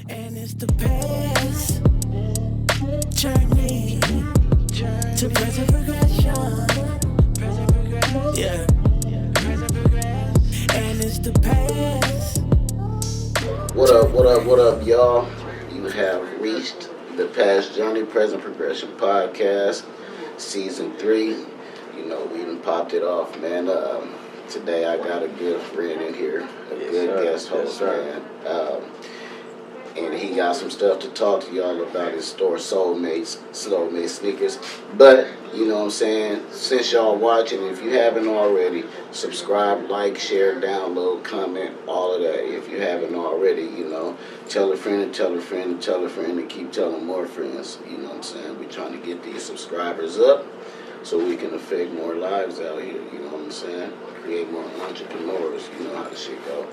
And it's the past journey to present progression. Yeah. And it's the past. What up, y'all? You have reached the Past Journey, Present Progression podcast, season 3. You know, we done popped it off, man. Today I got a good friend in here, guest host, man. And he got some stuff to talk to y'all about his store, Soulmate Sneakers. But, you know what I'm saying, since y'all watching, if you haven't already, subscribe, like, share, download, comment, all of that. If you haven't already, you know, tell a friend and tell a friend and tell a friend and keep telling more friends. You know what I'm saying? We're trying to get these subscribers up so we can affect more lives out here. You know what I'm saying? Create more entrepreneurs. You know how the shit go.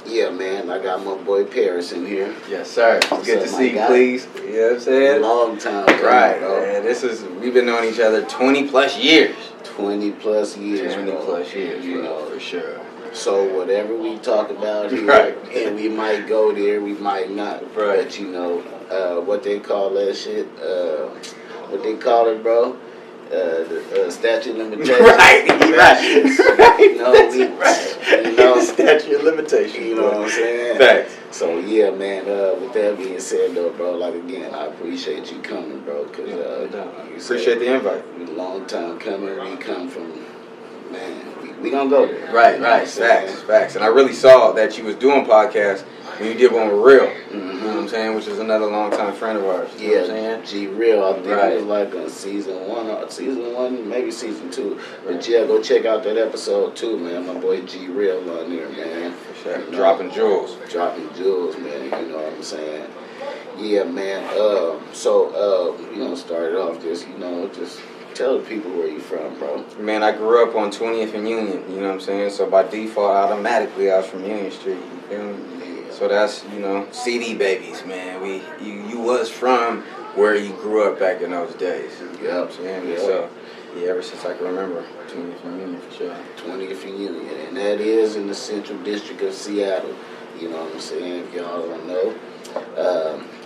Yeah, man, I got my boy Parris in here. Yes, sir. It's good to see you, please. You know what I'm saying? Long time coming, right, bro. Man. We've been knowing each other 20 plus years. 20 plus years, 20 bro. plus years, you know, for sure. So whatever we talk about here, right. And we might go there, we might not. Right. But you know, what they call that shit, what they call it, bro? The statute of limitations. Right. You know, statute of limitations. You know what I'm saying? Facts. So yeah, man. With that being said, though, bro, like again, I appreciate you coming, bro, because appreciate the invite. We long time coming. We come from, man. We gonna go there. Right. Facts. And I really saw that you was doing podcasts when you did one with Real. Mm-hmm. You know what I'm saying? Which is another long-time friend of ours. You know what I'm saying? G Real. I think it was like on season one, maybe season 2. But yeah, go check out that episode too, man. My boy G Real on there, man. For sure. You know, Dropping jewels, man. You know what I'm saying? Yeah, man. So start it off just tell the people where you from, bro. Man, I grew up on 20th and Union, you know what I'm saying? So by default, automatically, I was from Union Street, you feel me? Yeah. So that's, CD babies, man. You was from where you grew up back in those days. You know what I'm saying? Yep. So, yeah, ever since I can remember, 20th and Union, for sure. 20th and Union, and that is in the Central District of Seattle. You know what I'm saying? If y'all don't know,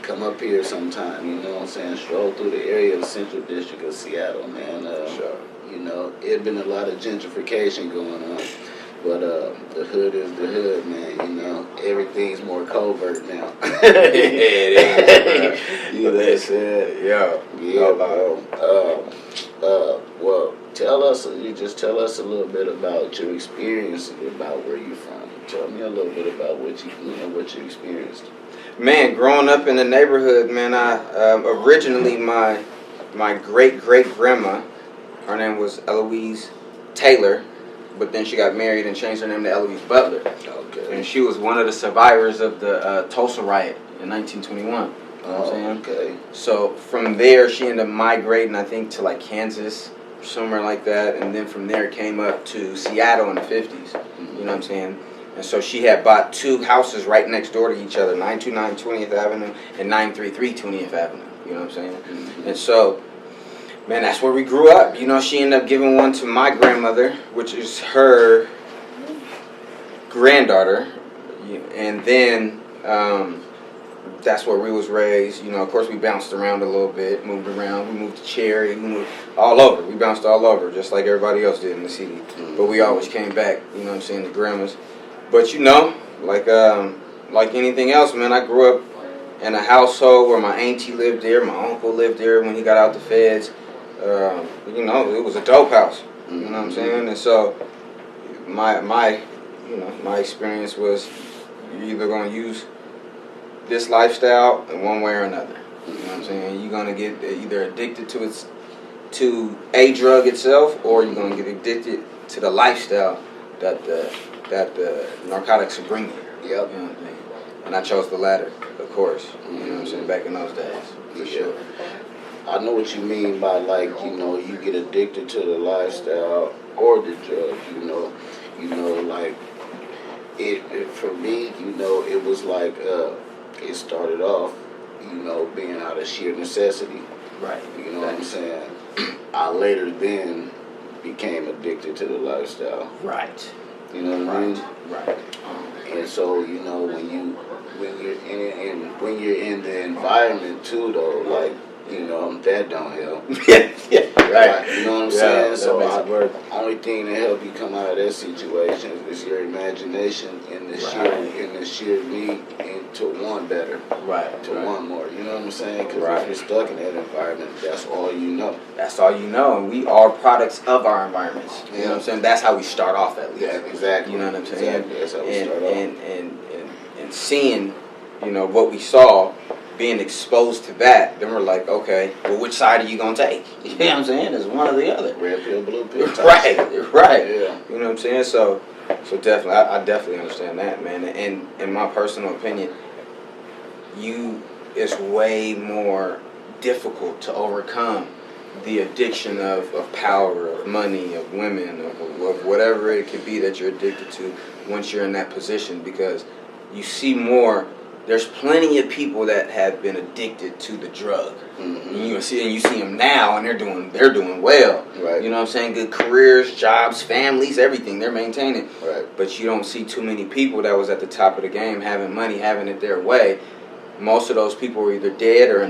come up here sometime, you know what I'm saying? Stroll through the area of the Central District of Seattle, man. Sure. You know, it's been a lot of gentrification going on, but the hood is the hood, man. You know, everything's more covert now. It is. You know what I'm saying? Yeah, bro. Well, tell us a little bit about your experience, about where you're from. Tell me a little bit about what you experienced. Man, growing up in the neighborhood, man, I originally my great grandma, her name was Eloise Taylor, but then she got married and changed her name to Eloise Butler. Okay. And she was one of the survivors of the Tulsa riot in 1921. You know what I'm saying? Okay. So from there, she ended up migrating, I think, to like Kansas, somewhere like that, and then from there came up to Seattle in the 50s. You know what I'm saying? And so she had bought 2 houses right next door to each other, 929 20th Avenue and 933 20th Avenue. You know what I'm saying? Mm-hmm. And so, man, that's where we grew up. You know, she ended up giving one to my grandmother, which is her granddaughter. And then that's where we was raised. You know, of course, we bounced around a little bit, moved around. We moved to Cherry, we moved all over. We bounced all over, just like everybody else did in the city. Mm-hmm. But we always came back, you know what I'm saying, to grandma's. But like anything else, man, I grew up in a household where my auntie lived there, my uncle lived there when he got out the feds. It was a dope house. You know what I'm saying? And so my experience was you're either gonna use this lifestyle in one way or another. You know what I'm saying? You're gonna get either addicted to a drug itself, or you're gonna get addicted to the lifestyle that the narcotics will bring you. Yep. You know what I'm saying? And I chose the latter, of course. You know what I'm saying? Back in those days, for sure. I know what you mean by you get addicted to the lifestyle or the drug. Like it for me. It was like it started off, being out of sheer necessity. Right. You know what I'm saying? I later then became addicted to the lifestyle. Right. You know what I mean? Right. And so, you know, when you're in the environment too, though, like, you know, that don't help. Yeah, right. You know what I'm Yeah, saying? that So makes it work. only thing to help you come out of that situation is your imagination and the sheer need to want better, Right. to want more. You know what I'm saying? Because Right. if you're stuck in that environment, that's all you know. That's all you know. And we are products of our environments. You know Yeah. what I'm saying? That's how we start off, at least. Yeah, exactly. You know what I'm saying? Exactly. That's how we start off. And seeing, you know, what we saw, being exposed to that, then we're like, okay, well, which side are you gonna take? You know what I'm saying? It's one or the other. Red pill, blue pill. Right. Yeah. You know what I'm saying? So definitely, I definitely understand that, man. And in my personal opinion, it's way more difficult to overcome the addiction of power, of money, of women, of whatever it could be that you're addicted to once you're in that position, because you see more. There's plenty of people that have been addicted to the drug. Mm-hmm. And you see them now, and they're doing well. Right. You know what I'm saying? Good careers, jobs, families, everything they're maintaining. Right. But you don't see too many people that was at the top of the game, having money, having it their way. Most of those people are either dead or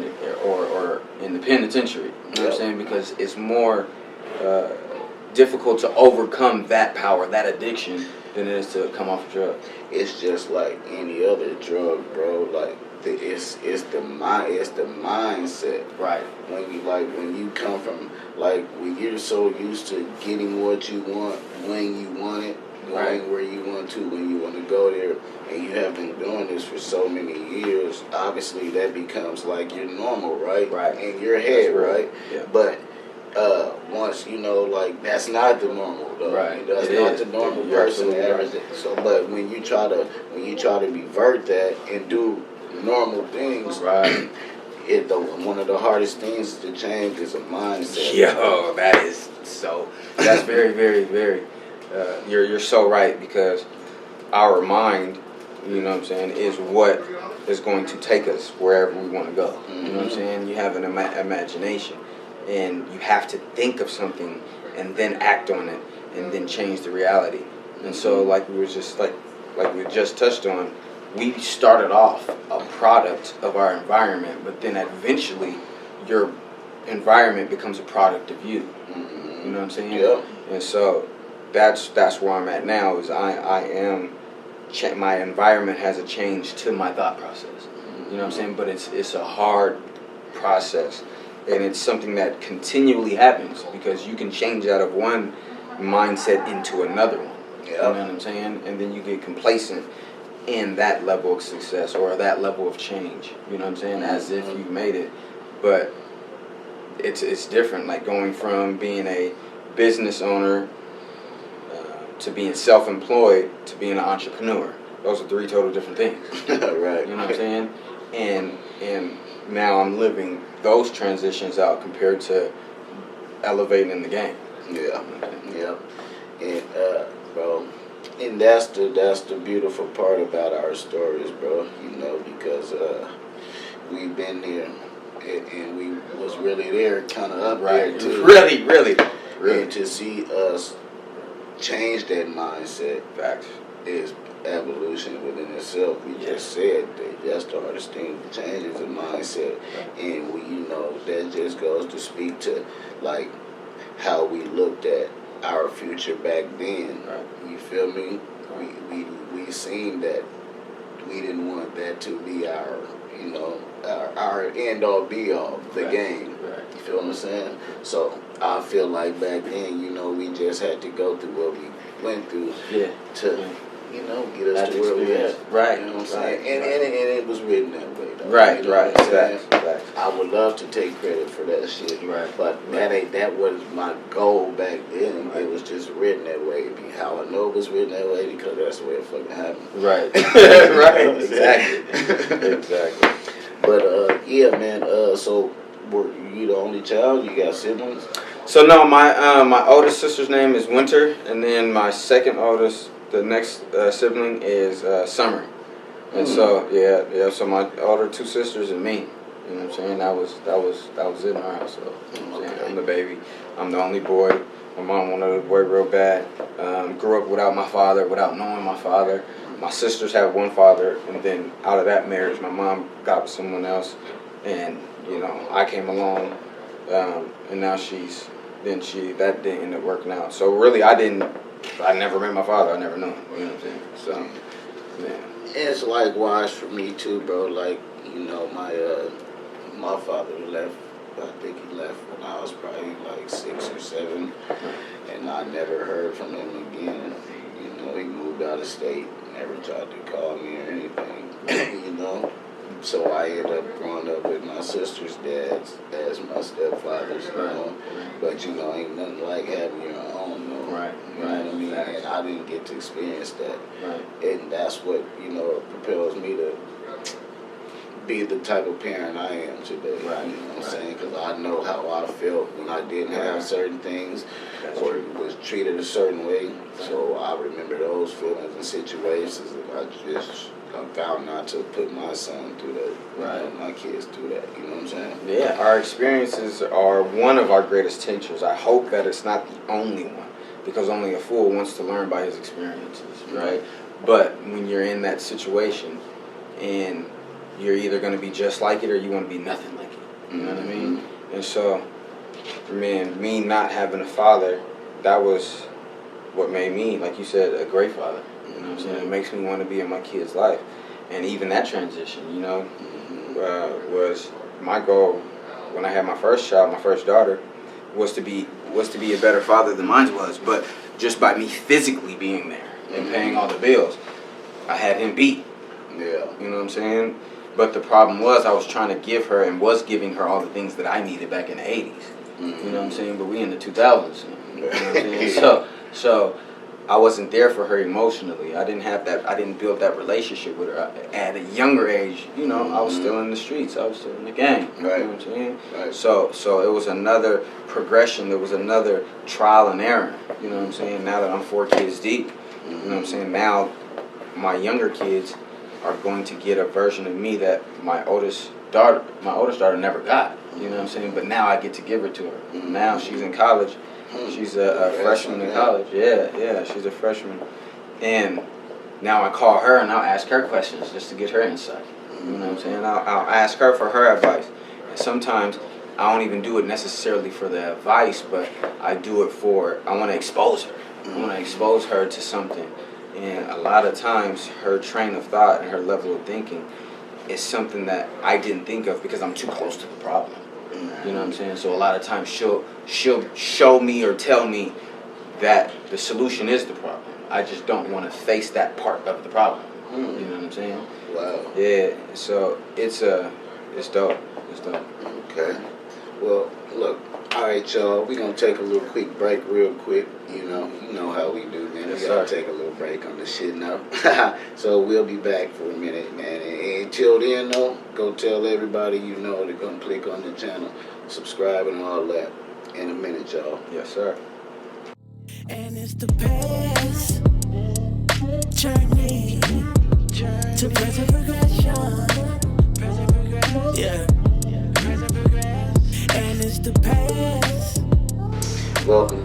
in the penitentiary. You know what I'm saying? Because it's more difficult to overcome that power, that addiction, than it is to come off a drug. It's just like any other drug, bro. Like it's the mindset. Right. When you come from, like, when you're so used to getting what you want when you want it, going where you want to when you want to go there, and you have been doing this for so many years, obviously that becomes like your normal, right? Right. In your head, right? Yeah. But once you know, like, that's not the normal, though. Right. That's It not is. the normal You're person absolutely average. right. So, but when you try to revert that and do normal things, Right. One of the hardest things to change is a mindset. Yo, that's very, very, very, you're so right, because our mind, you know what I'm saying, is what is going to take us wherever we want to go. Mm-hmm. You know what I'm saying? You have an imagination, and you have to think of something and then act on it and then change the reality. And so, like we just touched on, we started off a product of our environment, but then eventually your environment becomes a product of you. Mm-hmm. You know what I'm saying? Yeah. And so that's where I'm at now. Is my environment has a change to my thought process. You know what I'm saying? But it's a hard process, and it's something that continually happens, because you can change out of one mindset into another one. Yeah. You know what I'm saying? And then you get complacent in that level of success or that level of change. You know what I'm saying? As if you made it. But it's different, like going from being a business owner to being self-employed to being an entrepreneur. Those are three total different things. Right. You know what I'm saying? And now I'm living those transitions out compared to elevating in the game. Yeah. Yeah. And bro, and that's the beautiful part about our stories, bro. You know, because we've been there, and we was really there, kind of up there too. Really. And to see us change that mindset, Facts. is evolution within itself. We just said that that's the hardest thing to change is the mindset. And that just goes to speak to, like, how we looked at our future back then. Right. You feel me? We seen that we didn't want that to be our end all be all, the game. Right. You feel what I'm saying? So I feel like back then, we just had to go through what we went through to get us to where we at. Right. You know what I'm saying? And it was written that way, though. Right, You know right. what I'm saying? Facts. I would love to take credit for that shit. Right. But that was my goal back then. Right. It was just written that way. How I know it was written that way, because that's the way it fucking happened. Right. Right. Exactly. But yeah, man. So were you the only child? You got siblings? So no, my oldest sister's name is Winter, and then my second oldest, the next sibling, is Summer. And so so my older two sisters and me. You know what I'm saying? That was it in our household. You know what I'm saying? I'm the baby. I'm the only boy. My mom wanted to work real bad. Grew up without my father, without knowing my father. My sisters had one father, and then out of that marriage, my mom got with someone else, and I came along, and now that didn't end up working out. So really, I never met my father. I never knew him. You know what I'm saying? So, yeah. It's likewise for me too, bro. Like, my father left. I think he left when I was probably like 6 or 7, and I never heard from him again. He moved out of state, never tried to call me or anything. So I ended up growing up with my sister's dad as my stepfathers, But ain't nothing like having your own, though. Right. You know what I mean? And I didn't get to experience that. Right. And that's what, propels me to be the type of parent I am today. Right. You know what I'm saying? Because I know how I felt when I didn't have certain things or was treated a certain way. So I remember those feelings and situations, and I found not to put my son through that, my kids through that. You know what I'm saying? Yeah, our experiences are one of our greatest teachers. I hope that it's not the only one, because only a fool wants to learn by his experiences, right? But when you're in that situation, and you're either going to be just like it or you want to be nothing like it. You know what I mean? And so, man, me not having a father, that was what made me, like you said, a great father. You know what I'm saying? It makes me want to be in my kid's life. And even that transition, was my goal when I had my first child, my first daughter, was to be a better father than mine was. But just by me physically being there and paying all the bills, I had him beat. Yeah. You know what I'm saying? But the problem was I was trying to give her and was giving her all the things that I needed back in the 80s. You know what I'm saying? But we in the 2000s. You know what I'm saying? So I wasn't there for her emotionally. I didn't have that. I didn't build that relationship with her. At a younger age, I was still in the streets. I was still in the gang. Right. You know what I'm saying? Right. So it was another progression. There was another trial and error. You know what I'm saying? Now that I'm 4 kids deep, you know what I'm saying? Now my younger kids are going to get a version of me that my oldest daughter never got. You know what I'm saying? But now I get to give her to her. Now she's in college. She's a freshman in college. Yeah, she's a freshman. And now I call her and I'll ask her questions just to get her insight. You know what I'm saying? I'll ask her for her advice. And sometimes I don't even do it necessarily for the advice, but I do it I want to expose her. I want to expose her to something. And a lot of times her train of thought and her level of thinking is something that I didn't think of because I'm too close to the problem. You know what I'm saying? So a lot of times she'll show me or tell me that the solution is the problem. I just don't want to face that part of the problem. You know what I'm saying? Wow. Yeah. So it's dope. It's dope. Okay. Well, look. All right, y'all. We're gonna take a little quick break, real quick. You know how we do, man. Yes, We gotta sir. take a little break on this shit now. So we'll be back for a minute, man. And until then, though, go tell everybody they're gonna click on the channel, subscribe, and all that. In a minute, y'all. Yes, sir. And it's the past journey to present progression. Yeah. And it's the past. Welcome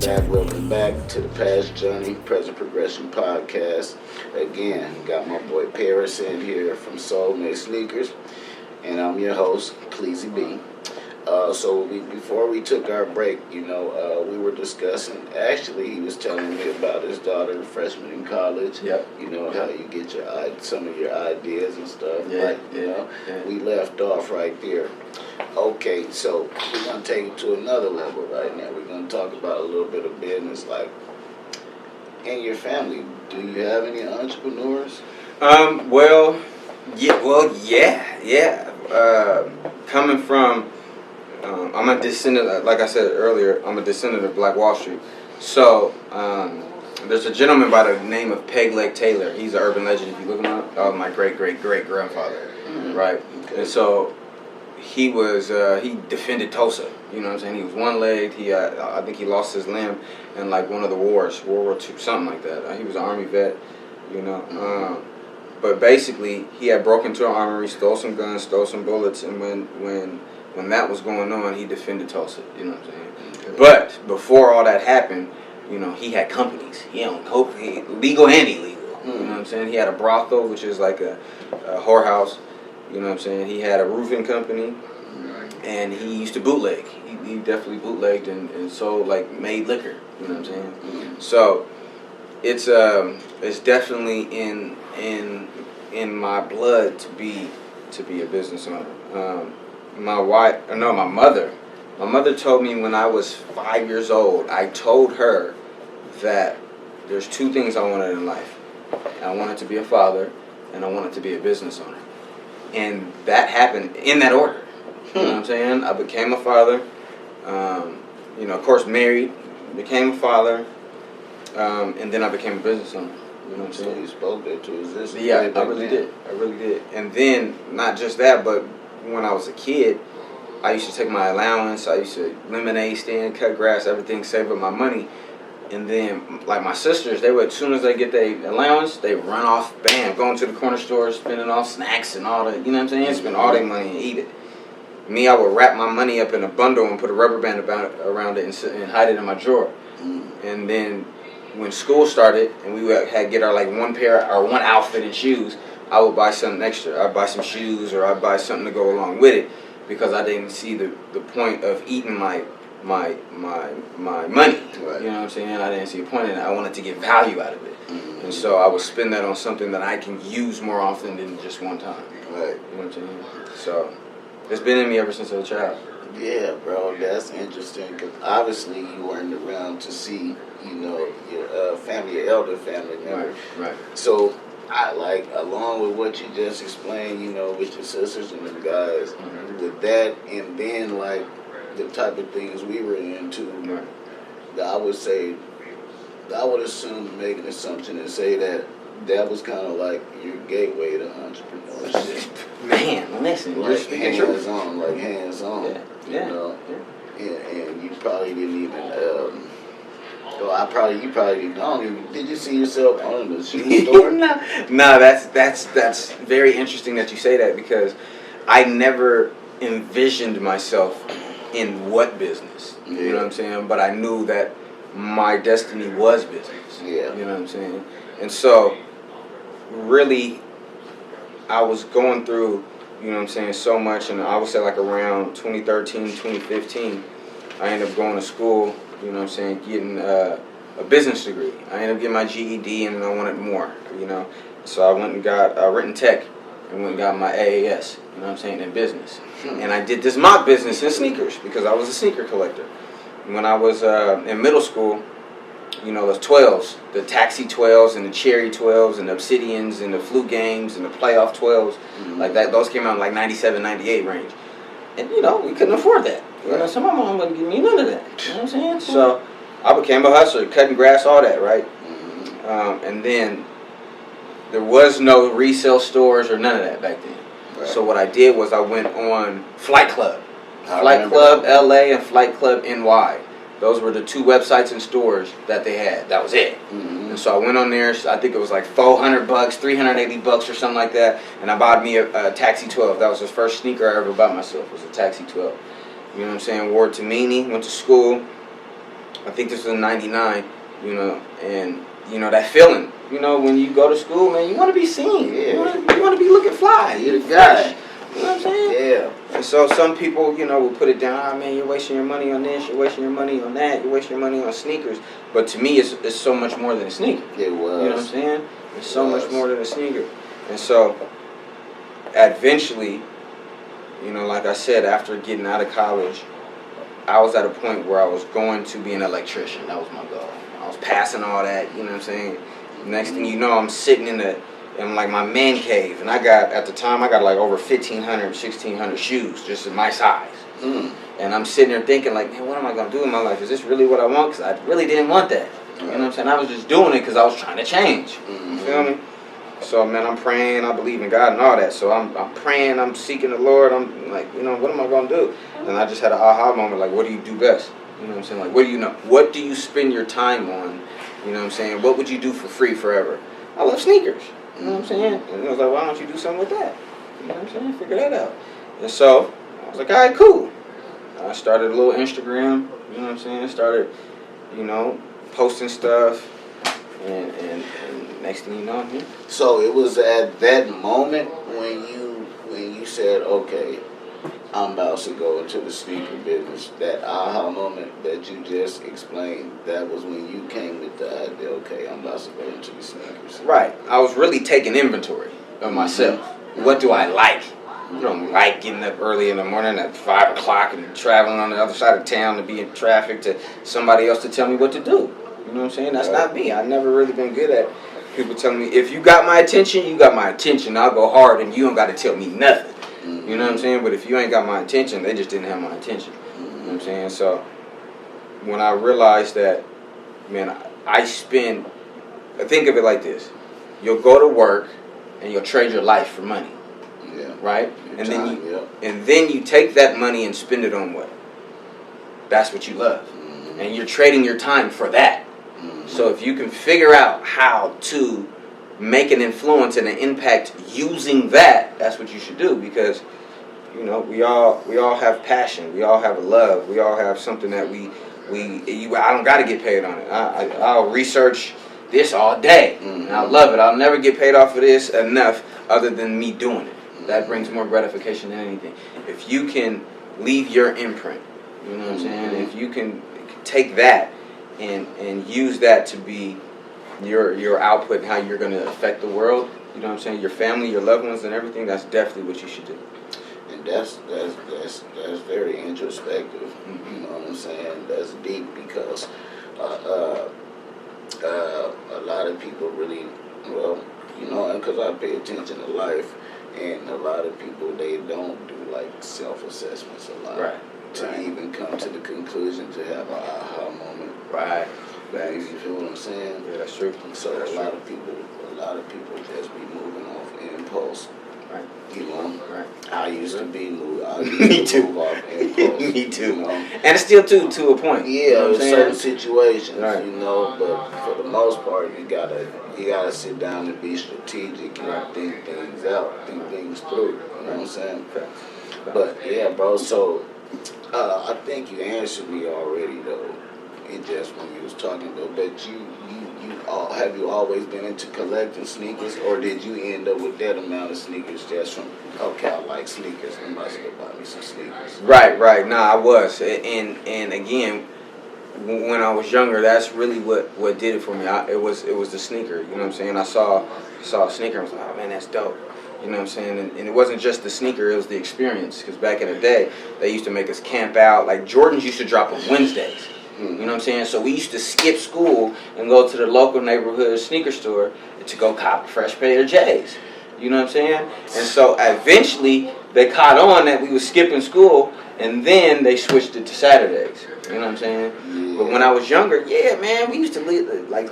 back to the Past Journey, Present Progression Podcast. Again, got my boy Parris in here from Soulmate Sneakers, and I'm your host, Cleezy B. Before we took our break, we were discussing, actually he was telling me about his daughter, freshman in college. Yep. How you get some of your ideas and stuff. Yeah, We left off right there. Okay, so we're going to take it to another level right now. We're going to talk about a little bit of business, like in your family. Do you have any entrepreneurs? Yeah. Coming from, I'm a descendant, like I said earlier, I'm a descendant of Black Wall Street. So, there's a gentleman by the name of Peg Leg Taylor. He's an urban legend. If you look him up, that was my great-great-great-grandfather, right? Okay. And so, he defended Tulsa. You know what I'm saying? He was one-legged. I think he lost his limb in like one of the wars, World War II, something like that. He was an Army vet, But basically, he had broken into an armory, stole some guns, stole some bullets, and when that was going on, he defended Tulsa. You know what I'm saying? Okay. But before all that happened, you know, he had companies. He owned legal and illegal. You know what I'm saying? He had a brothel, which is like a whorehouse. You know what I'm saying? He had a roofing company, and he used to bootleg. He definitely bootlegged and sold, like, made liquor. You know what I'm saying? So it's definitely in my blood to be a business owner. My mother told me when I was 5 years old. I told her that there's two things I wanted in life. I wanted to be a father, and I wanted to be a business owner. And that happened in that order. You know what I'm saying? I became a father. You know, of course, married, became a father, and then I became a business owner. You know what I'm saying? So you spoke that to existence. Yeah, I really did. And then, not just that, but when I was a kid, I used to take my allowance. I used to lemonade stand, cut grass, everything, save up my money. And then, like my sisters, they would, as soon as they get their allowance, they run off, bam, going to the corner store, spending all snacks and all the, you know what I'm saying? Spend all their money and eat it. Me, I would wrap my money up in a bundle and put a rubber band around it and hide it in my drawer. And then when school started and we had get our like one pair or one outfit and shoes, I would buy something extra. I'd buy some shoes or I'd buy something to go along with it because I didn't see the point of eating my money. Right. You know what I'm saying? I didn't see a point in it. I wanted to get value out of it. And so I would spend that on something that I can use more often than just one time. Right. You know what I'm saying? So it's been in me ever since I was a child. Yeah, bro, that's interesting because obviously you weren't around to see, you know, your family, your elder family members. Right. So, I like, along with what you just explained, you know, with your sisters and them guys, with that, and then like the type of things we were into, I would say, I would assume, make an assumption and say that was kind of like your gateway to entrepreneurship. Man, listen, like hands-on, Yeah. You know, and you probably didn't even. You probably don't even. Did you see yourself owning a shoe store? No, that's very interesting that you say that because I never envisioned myself in what business. Yeah. You know what I'm saying? But I knew that my destiny was business. Yeah. You know what I'm saying? And so, really, I was going through, you know what I'm saying, so much, and I would say like around 2013, 2015, I ended up going to school, you know what I'm saying, getting a business degree. I ended up getting my GED, and then I wanted more, you know. So I went and got written tech, and went and got my AAS, you know what I'm saying, in business. And I did this mock business in sneakers, because I was a sneaker collector. When I was in middle school, you know, the 12s, the Taxi 12s and the Cherry 12s and the Obsidians and the Flu Games and the Playoff 12s, like that, those came out in like 97, 98 range. And, you know, we couldn't afford that. You know, so my mom wouldn't give me none of that. You know what I'm saying? So I became a hustler, cutting grass, all that, right? And then there was no resale stores or none of that back then. Right. So what I did was I went on Flight Club. Flight Club LA and Flight Club NY. Those were the two websites and stores that they had. That was it. And so I went on there. I think it was like $400, $380 or something like that. And I bought me a Taxi 12. That was the first sneaker I ever bought myself. Was a Taxi 12. You know what I'm saying? Wore it to Meany. Went to school. I think this was in '99. You know, and you know that feeling. You know, when you go to school, man, you want to be seen. Yeah. You want to be looking fly. You're the guy. You know what I'm saying? Yeah. And so some people, you know, will put it down. Oh, man, you're wasting your money on this. You're wasting your money on that. You're wasting your money on sneakers. But to me, it's so much more than a sneaker. It was. You know what I'm saying? It's so much more than a sneaker. And so, eventually, you know, like I said, after getting out of college, I was at a point where I was going to be an electrician. That was my goal. I was passing all that, you know what I'm saying? Next thing you know, I'm sitting in like my man cave, and at the time I got like over 1,500, 1,600 shoes just in my size. And I'm sitting there thinking like, man, what am I gonna do in my life? Is this really what I want? Because I really didn't want that. You know what I'm saying? I was just doing it because I was trying to change. You feel me? So man, I'm praying, I believe in God and all that. So I'm praying, I'm seeking the Lord. I'm like, you know, what am I gonna do? And I just had an aha moment, like, what do you do best? You know what I'm saying? Like, what do you know? What do you spend your time on? You know what I'm saying? What would you do for free forever? I love sneakers. You know what I'm saying? And I was like, why don't you do something with that? You know what I'm saying? Figure that out. And so I was like, all right, cool. I started a little Instagram. You know what I'm saying? Started, posting stuff. And next thing you know, I'm here. So it was at that moment when you said, okay, I'm about to go into the sneaker business. That aha moment that you just explained, that was when you came with the idea, okay, I'm about to go into the sneakers. Right. I was really taking inventory of myself. What do I like? You don't like getting up early in the morning at 5 o'clock and traveling on the other side of town to be in traffic to somebody else to tell me what to do. You know what I'm saying? That's not me. I've never really been good at people telling me, if you got my attention, you got my attention. I'll go hard and you don't got to tell me nothing. You know what I'm saying? But if you ain't got my attention, they just didn't have my attention. You know what I'm saying? So when I realized that, man, think of it like this. You'll go to work and you'll trade your life for money. Yeah. Right? And then you take that money and spend it on what? That's what you love. And you're trading your time for that. So if you can figure out how to make an influence and an impact using that, that's what you should do, because we all have passion, we all have a love, we all have something that I don't got to get paid on it. I'll research this all day, and I love it. I'll never get paid off of this enough other than me doing it. That brings more gratification than anything. If you can leave your imprint, you know what I'm saying? If you can take that and use that to be your output and how you're going to affect the world, you know what I'm saying, your family, your loved ones and everything, that's definitely what you should do. And that's very introspective. You know what I'm saying? That's deep, because a lot of people really, because I pay attention to life, and a lot of people, they don't do like self-assessments a lot. Right. To even come to the conclusion to have an aha moment. Right. You feel what I'm saying? Yeah, that's true. So a lot of people just be moving off impulse. Right. Right. I used to be move off impulse. Me too. And it's still to a point. Yeah, in certain situations, right. But for the most part, you gotta sit down and be strategic and think things out, think things through. You know what I'm saying? But yeah, bro. So I think you answered me already, though. It just when you was talking, though. But have you always been into collecting sneakers, or did you end up with that amount of sneakers just from, okay, I like sneakers, I must go buy me some sneakers? Right. Nah, I was, and again, when I was younger, that's really what did it for me. It was the sneaker. You know what I'm saying? I saw a sneaker, I was like, oh man, that's dope. You know what I'm saying? And it wasn't just the sneaker, it was the experience. Because back in the day, they used to make us camp out. Like Jordans used to drop on Wednesdays. You know what I'm saying? So we used to skip school and go to the local neighborhood sneaker store to go cop a fresh pair of J's. You know what I'm saying? And so eventually they caught on that we was skipping school, and then they switched it to Saturdays. You know what I'm saying? Yeah. But when I was younger, yeah, man, we used to live like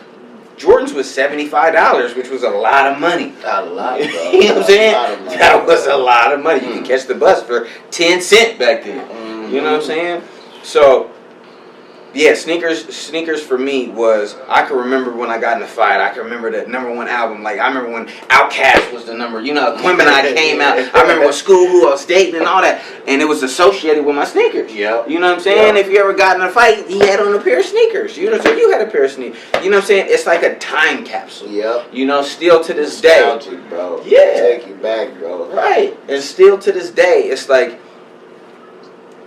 Jordans was $75, which was a lot of money. A lot, bro. You know what I'm saying? That was a lot of money. You could catch the bus for 10 cents back then. You know what I'm saying? So yeah, sneakers for me was, I can remember when I got in a fight. I can remember the #1 album. Like, I remember when Outkast was the number, Aquemini came out. I remember when School, who I was dating and all that. And it was associated with my sneakers. Yep. You know what I'm saying? Yep. If you ever got in a fight, he had on a pair of sneakers. You know what I'm saying? You had a pair of sneakers. You know what I'm saying? It's like a time capsule. Yep. Still to this day. Nostalgic, bro. Yeah. Take you back, bro. Right. And still to this day, it's like,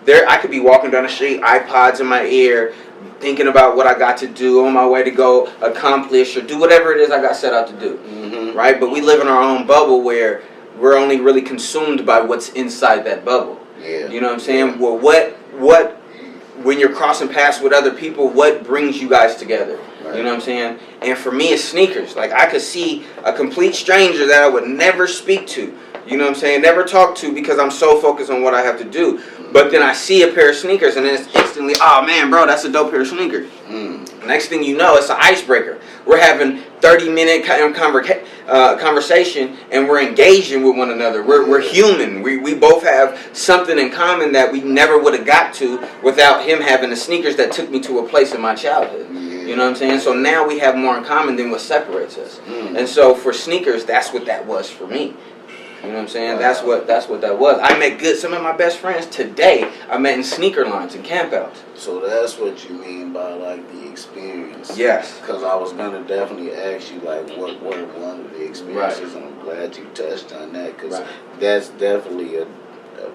I could be walking down the street, iPods in my ear, thinking about what I got to do on my way to go accomplish or do whatever it is I got set out to do, right? But we live in our own bubble where we're only really consumed by what's inside that bubble. Yeah. You know what I'm saying? Well, what when you're crossing paths with other people, what brings you guys together? Right. You know what I'm saying? And for me, it's sneakers. Like, I could see a complete stranger that I would never speak to. You know what I'm saying? Never talk to, because I'm so focused on what I have to do. But then I see a pair of sneakers and then it's instantly, oh man, bro, that's a dope pair of sneakers. Next thing you know, it's an icebreaker. We're having 30-minute conversation and we're engaging with one another. We're human. We both have something in common that we never would have got to without him having the sneakers that took me to a place in my childhood. You know what I'm saying? So now we have more in common than what separates us. Mm. And so for sneakers, that's what that was for me. You know what I'm saying? That's what that was. I met some of my best friends today. I met in sneaker lines and campouts. So that's what you mean by like the experience. Yes. Because I was gonna definitely ask you like what were one of the experiences. Right. And I'm glad you touched on that because Right. that's definitely a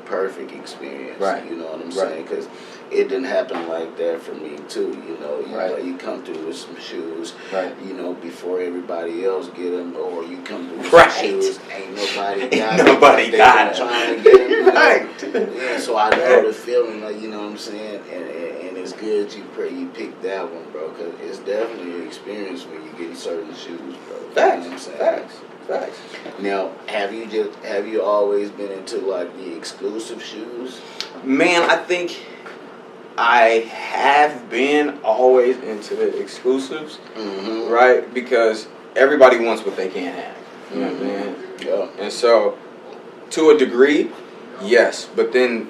perfect experience. Right. You know what I'm Right. saying? Because it didn't happen like that for me too. Right. You come through with some shoes. Right. Before everybody else get them, or you come through with Right. some shoes. Ain't nobody got Ain't them. nobody They got been 'em. trying to get them. Right. Yeah, so I know the feeling, like, you know what I'm saying, and it's good you picked that one, bro, because it's definitely an experience when you get certain shoes, bro. Facts. You know what I'm saying? Facts. Now, have you always been into like the exclusive shoes? Man, I think I have been always into the exclusives, Mm-hmm. right? Because everybody wants what they can't have. You know what I'm saying? Yeah. And so, to a degree, yes, but then,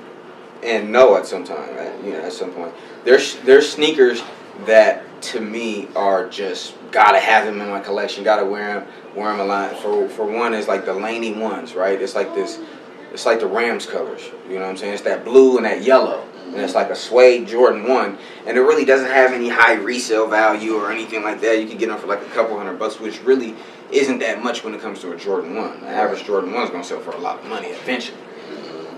and no at some time, at some point. There's sneakers that, to me, are just, gotta have them in my collection, gotta wear them a lot. For one, is like the Laney ones, right? It's like the Rams colors, you know what I'm saying? It's that blue and that yellow. And it's like a suede Jordan 1. And it really doesn't have any high resale value or anything like that. You can get them for like a couple $100, which really isn't that much when it comes to a Jordan 1. The average Jordan 1 is going to sell for a lot of money eventually.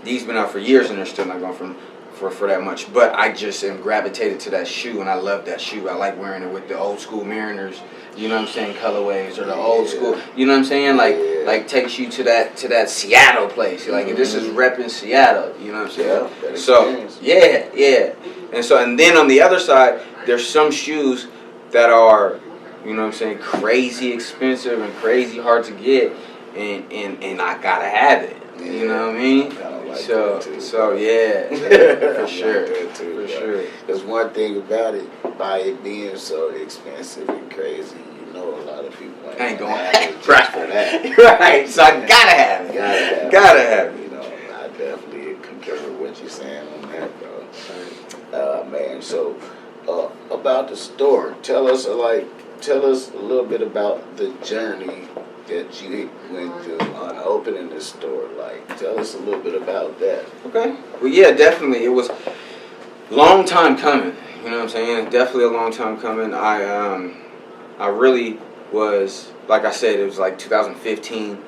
These been out for years and they're still not going for that much. But I just am gravitated to that shoe and I love that shoe. I like wearing it with the old school Mariners, you know what I'm saying, colorways, or the old school, you know what I'm saying, like takes you to that Seattle place. Like this is repping Seattle, you know what I'm saying? Yeah, So yeah. And then on the other side, there's some shoes that are, you know what I'm saying, crazy expensive and crazy hard to get, and I gotta have it. You know what I mean? Like So yeah, for sure, for sure. There's one thing about it, by it being so expensive and crazy, a lot of people ain't gonna have it just right. for that. Right, so I gotta have it. Gotta have it. I definitely concur with what you're saying on that, bro. Man, so about the store, tell us a little bit about the journey that you went through on opening this store. Like, tell us a little bit about that. Okay. Well, yeah, definitely. It was a long time coming. You know what I'm saying? Definitely a long time coming. I really was, like I said, it was like 2013,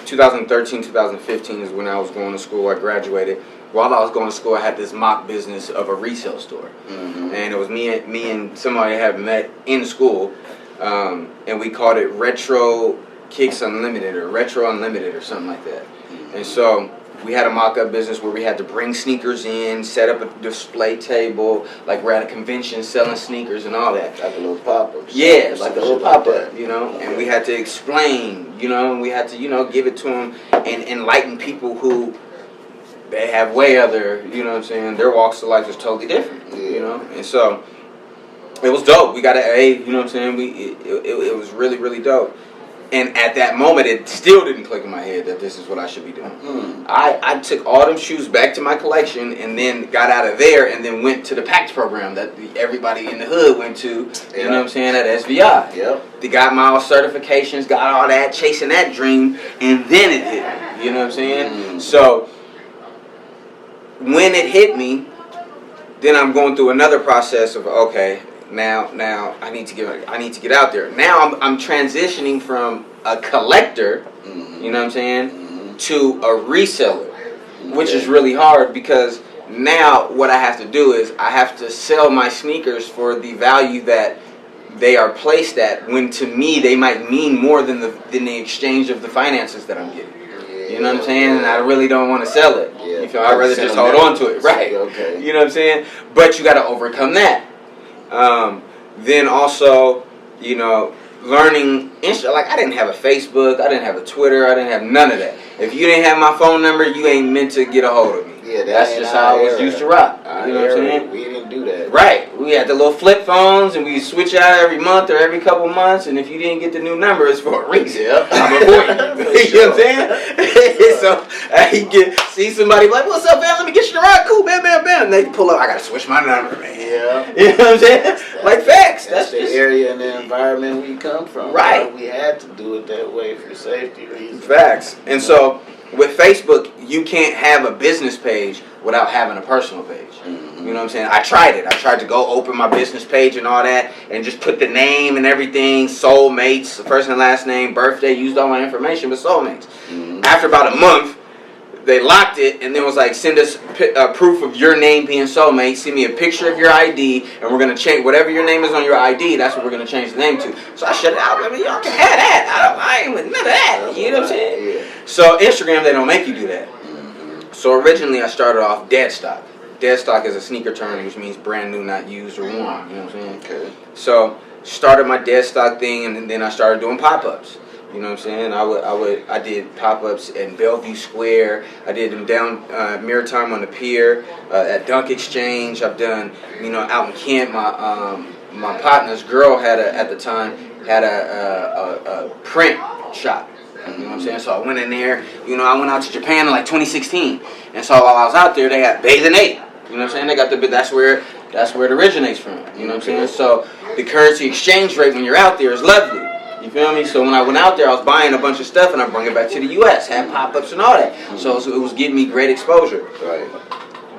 2015 is when I was going to school. I graduated. While I was going to school, I had this mock business of a resale store. Mm-hmm. And it was me and somebody I had met in school, and we called it Retro Kicks Unlimited or Retro Unlimited or something like that. Mm-hmm. And so we had a mock-up business where we had to bring sneakers in, set up a display table, like we're at a convention selling sneakers and all that. Like a little pop-up. Yeah, like a little pop-up, Okay. And we had to explain, and we had to, give it to them and enlighten people who they have way other, their walks of life is totally different, and so it was dope. We got an A, it was really, really dope. And at that moment, it still didn't click in my head that this is what I should be doing. Mm. I took all them shoes back to my collection and then got out of there and then went to the PAX program that everybody in the hood went to, you know what I'm saying, at SVI. Yep. They got my certifications, got all that, chasing that dream, and then it hit me, you know what I'm saying? Mm. So when it hit me, then I'm going through another process of, okay, Now I need to get out there. Now I'm transitioning from a collector, you know what I'm saying, to a reseller, which is really hard because now what I have to do is I have to sell my sneakers for the value that they are placed at, when to me they might mean more than the exchange of the finances that I'm getting. You know what I'm saying? And I really don't want to sell it. Yeah. You feel? I'd rather just hold on to it. Right. Okay. You know what I'm saying? But you got to overcome that. Then also, learning, like I didn't have a Facebook, I didn't have a Twitter, I didn't have none of that. If you didn't have my phone number, you ain't meant to get a hold of me. Yeah, that's just how I was used to rock. You know what I'm saying? We didn't do that. Right. We had the little flip phones, and we switch out every month or every couple months. And if you didn't get the new number, it's for a reason. Yep. I'm avoiding you. You know what I'm saying? So I see somebody like, "What's up, man? Let me get you the ride." Cool, bam, bam, bam. And they pull up. I gotta switch my number, man. Yeah. You know what I'm saying? Like facts. That's the just area and the environment we come from. Right. We had to do it that way for safety reasons. Facts. And so with Facebook, you can't have a business page without having a personal page. Mm-hmm. You know what I'm saying? I tried it. I tried to go open my business page and all that and just put the name and everything, soulmates, first and last name, birthday, used all my information with soulmates. Mm-hmm. After about a month, they locked it and then was like, send us proof of your name being soulmate, send me a picture of your ID, and we're going to change whatever your name is on your ID, that's what we're going to change the name to. So I shut it out. I mean, y'all can have that. I ain't with none of that. You know what I'm saying? Yeah. So Instagram, they don't make you do that. So originally I started off dead stock. Dead stock is a sneaker term, which means brand new, not used or worn. You know what I'm saying? Okay. So started my dead stock thing, and then I started doing pop-ups. You know what I'm saying? I did pop-ups in Bellevue Square. I did them down Maritime on the Pier, at Dunk Exchange. I've done, out in Kent. My partner's girl at the time had a print shop. You know what I'm saying? So I went in there. I went out to Japan in like 2016, and so while I was out there, they got Bathing Ape. You know what I'm saying? They got that's where it originates from. You know what I'm saying? So the currency exchange rate when you're out there is lovely. You feel me? So when I went out there, I was buying a bunch of stuff and I brought it back to the U.S. Had pop-ups and all that. So it was getting me great exposure. Right.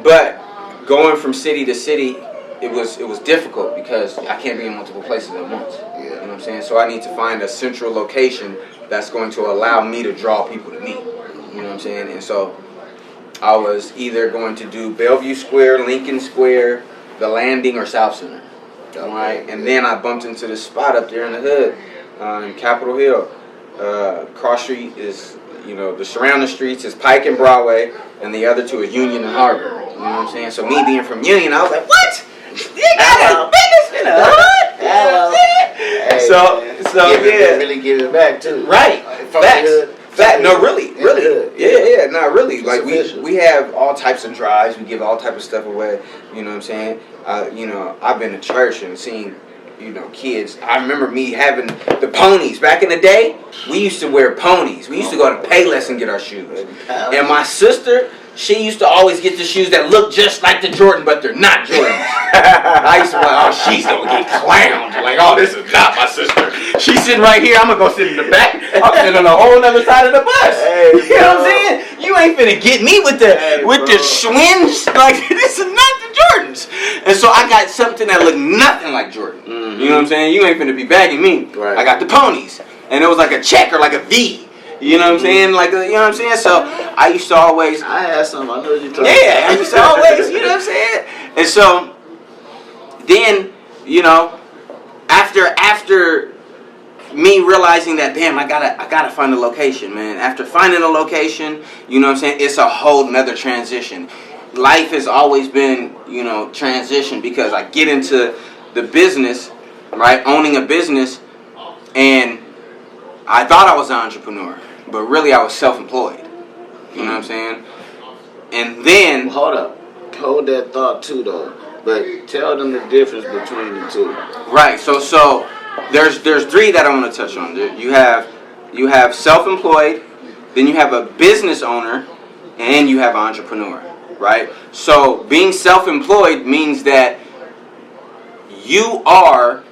But going from city to city, it was difficult because I can't be in multiple places at once. Yeah. You know what I'm saying? So I need to find a central location that's going to allow me to draw people to me. You know what I'm saying? And so I was either going to do Bellevue Square, Lincoln Square, The Landing, or South Center. Right? And then I bumped into this spot up there in the hood. In Capitol Hill. Cross Street is, the surrounding streets is Pike and Broadway, and the other two is Union and Harbor. You know what I'm saying? So me being from Union, I was like, what? You got a business in the hood? You know what I'm saying? So yeah. Really give it back too. Right. From Facts. the hood. Fact. No, really. Yeah, not really. It's Like official. we have all types of drives. We give all type of stuff away. You know what I'm saying? I've been to church and seen, kids. I remember me having the ponies. Back in the day, we used to wear ponies. We used to go to Payless and get our shoes. And my sister, she used to always get the shoes that look just like the Jordan, but they're not Jordans. I used to be like, oh, she's going to get clowned. Like, oh, this is not my sister. She's sitting right here. I'm going to go sit in the back. I'm sitting on the whole other side of the bus. Hey, you know what I'm saying? You ain't finna get me with the Schwinns. Like, this is not the Jordans. And so I got something that looked nothing like Jordan. Mm-hmm. You know what I'm saying? You ain't finna be bagging me. Right. I got the ponies. And it was like a check or like a V. You know what I'm saying? Like, you know what I'm saying? So I used to always... I had some. I know what you're talking about. Yeah, I used to always, you know what I'm saying? And so then, after me realizing that, damn, I gotta find a location, man. After finding a location, you know what I'm saying, it's a whole nother transition. Life has always been, transition, because I get into the business, right, owning a business, and I thought I was an entrepreneur, but really I was self-employed. You know what I'm saying? And then... Hold up. Hold that thought too, though. But tell them the difference between the two. Right. So there's three that I want to touch on. You have self-employed, then you have a business owner, and you have an entrepreneur. Right. So being self-employed means that you are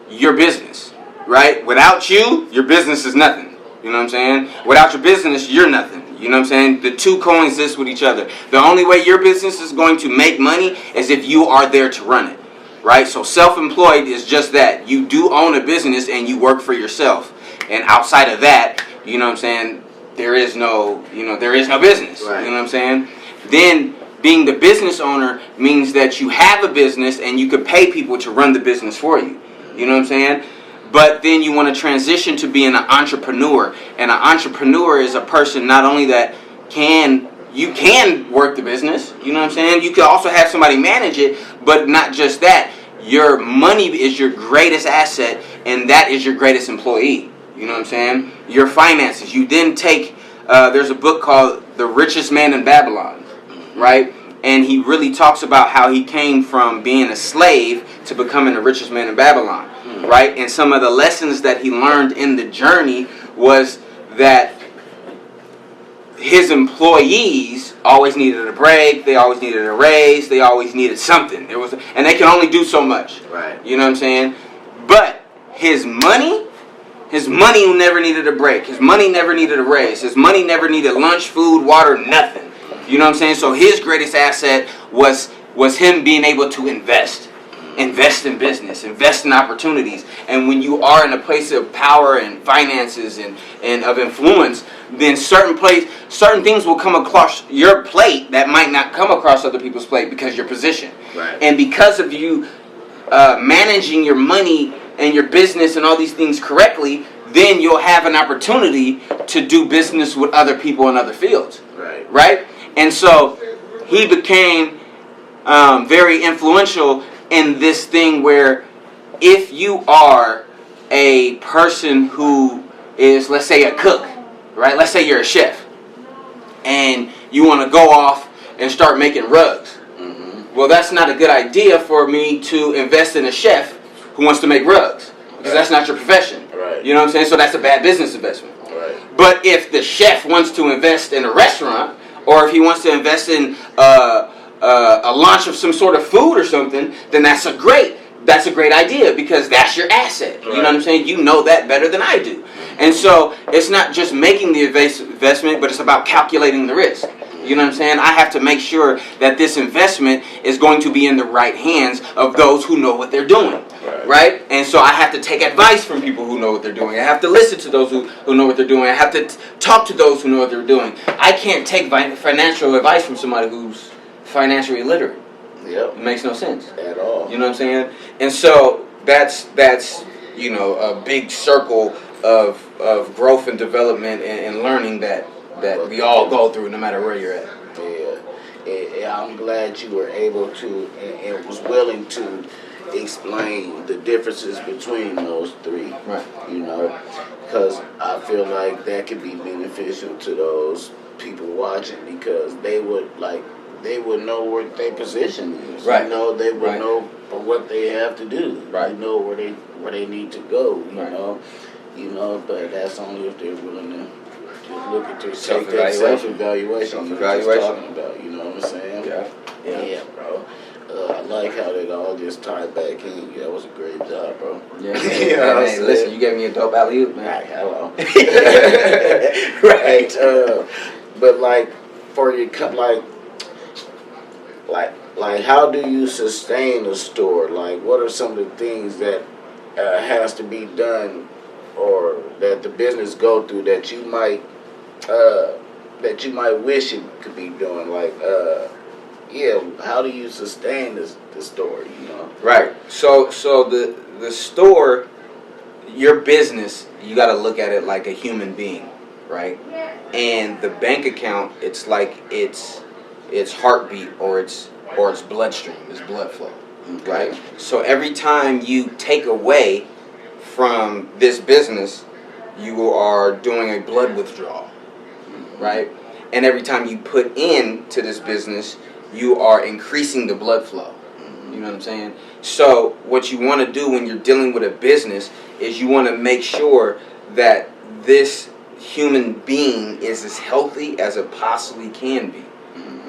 your business. Right. Without you, your business is nothing. You know what I'm saying? Without your business, you're nothing. You know what I'm saying? The two coexist with each other. The only way your business is going to make money is if you are there to run it. Right? So self-employed is just that. You do own a business and you work for yourself. And outside of that, you know what I'm saying, there is no business. Right. You know what I'm saying? Then being the business owner means that you have a business and you could pay people to run the business for you. You know what I'm saying? But then you want to transition to being an entrepreneur. And an entrepreneur is a person not only that you can work the business, you know what I'm saying? You could also have somebody manage it, but not just that. Your money is your greatest asset, and that is your greatest employee. You know what I'm saying? Your finances. You then take, there's a book called The Richest Man in Babylon, right? And he really talks about how he came from being a slave to becoming the richest man in Babylon. Right? And some of the lessons that he learned in the journey was that his employees always needed a break. They always needed a raise. They always needed something. And they can only do so much. Right. You know what I'm saying? But his money never needed a break. His money never needed a raise. His money never needed lunch, food, water, nothing. You know what I'm saying? So his greatest asset was him being able to invest in business, invest in opportunities. And when you are in a place of power and finances and of influence, then certain things will come across your plate that might not come across other people's plate because your position. Right. And because of you managing your money and your business and all these things correctly, then you'll have an opportunity to do business with other people in other fields. Right. Right? And so he became very influential in this thing where if you are a person who is, let's say, a cook, right? Let's say you're a chef and you want to go off and start making rugs. Mm-hmm. Well, that's not a good idea for me to invest in a chef who wants to make rugs because that's not your profession. Right. You know what I'm saying? So that's a bad business investment. Right. But if the chef wants to invest in a restaurant, or if he wants to invest in a launch of some sort of food or something, then that's a great idea because that's your asset. Right. You know what I'm saying? You know that better than I do. And so it's not just making the investment, but it's about calculating the risk. You know what I'm saying? I have to make sure that this investment is going to be in the right hands of those who know what they're doing. Right? And so I have to take advice from people who know what they're doing. I have to listen to those who know what they're doing. I have to talk to those who know what they're doing. I can't take financial advice from somebody who's financially illiterate. Yep. It makes no sense. At all. You know what I'm saying? And so that's a big circle of growth and development and learning that we all go through no matter where you're at. Yeah, I'm glad you were able to and was willing to explain the differences between those three. Right. You know, because I feel like that could be beneficial to those people watching because they would know where their position is. Right. You know, they would Right. know what they have to do. Right. They know where they need to go. Right. You know, but that's only if they're willing to just look at their Self-evaluation. self-evaluation you were just talking about. You know what I'm saying? Yeah. Bro. I like how they all just tied back in. Yeah, that was a great job, bro. Yeah. You know what I'm Hey, listen, saying? you gave me a dope alley-oop, man. Right, hello. Right. But like for your like how do you sustain a store? Like what are some of the things that has to be done or that the business go through that you might wish it could be doing? Like how do you sustain this store, you know? Right. So the store, your business, you got to look at it like a human being, right? And the bank account, it's like its heartbeat or its bloodstream, its blood flow, right? So every time you take away from this business, you are doing a blood withdrawal, right? And every time you put into this business, you are increasing the blood flow. You know what I'm saying? So what you want to do when you're dealing with a business is you want to make sure that this human being is as healthy as it possibly can be,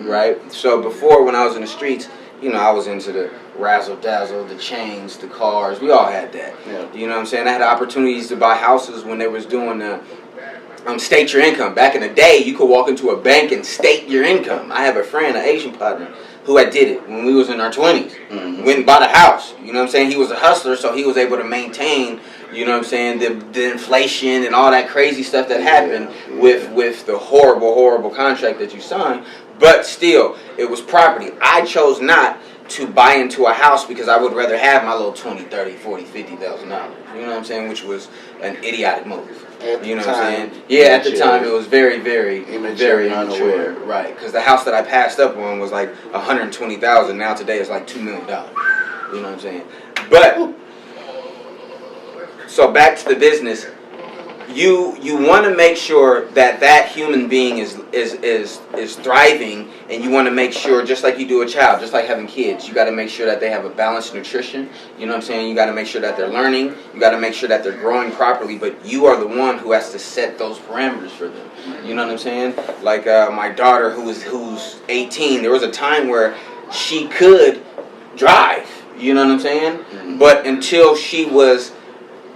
right? So before, when I was in the streets, you know, I was into the razzle-dazzle, the chains, the cars. We all had that. Yeah. You know what I'm saying? I had opportunities to buy houses when they was doing state your income. Back in the day, you could walk into a bank and state your income. I have a friend, an Asian partner, who had did it when we was in our 20s. Mm-hmm. Went and bought a house. You know what I'm saying? He was a hustler, so he was able to maintain, you know what I'm saying, the inflation and all that crazy stuff that happened with the horrible contract that you signed. But still, it was property. I chose not to buy into a house because I would rather have my little $20,000, $30,000, $40,000, $50,000. You know what I'm saying? Which was an idiotic move. You know what I'm saying? Yeah, at the time it was very, very, very immature. Right, because the house that I passed up on was like $120,000. Now today it's like $2 million. You know what I'm saying? But so back to the business. you want to make sure that human being is thriving, and you want to make sure, just like you do a child, just like having kids, you got to make sure that they have a balanced nutrition. You know what I'm saying? You got to make sure that they're learning. You got to make sure that they're growing properly. But you are the one who has to set those parameters for them. You know what I'm saying? Like my daughter, who's 18, there was a time where she could drive. You know what I'm saying? Mm-hmm. But until she was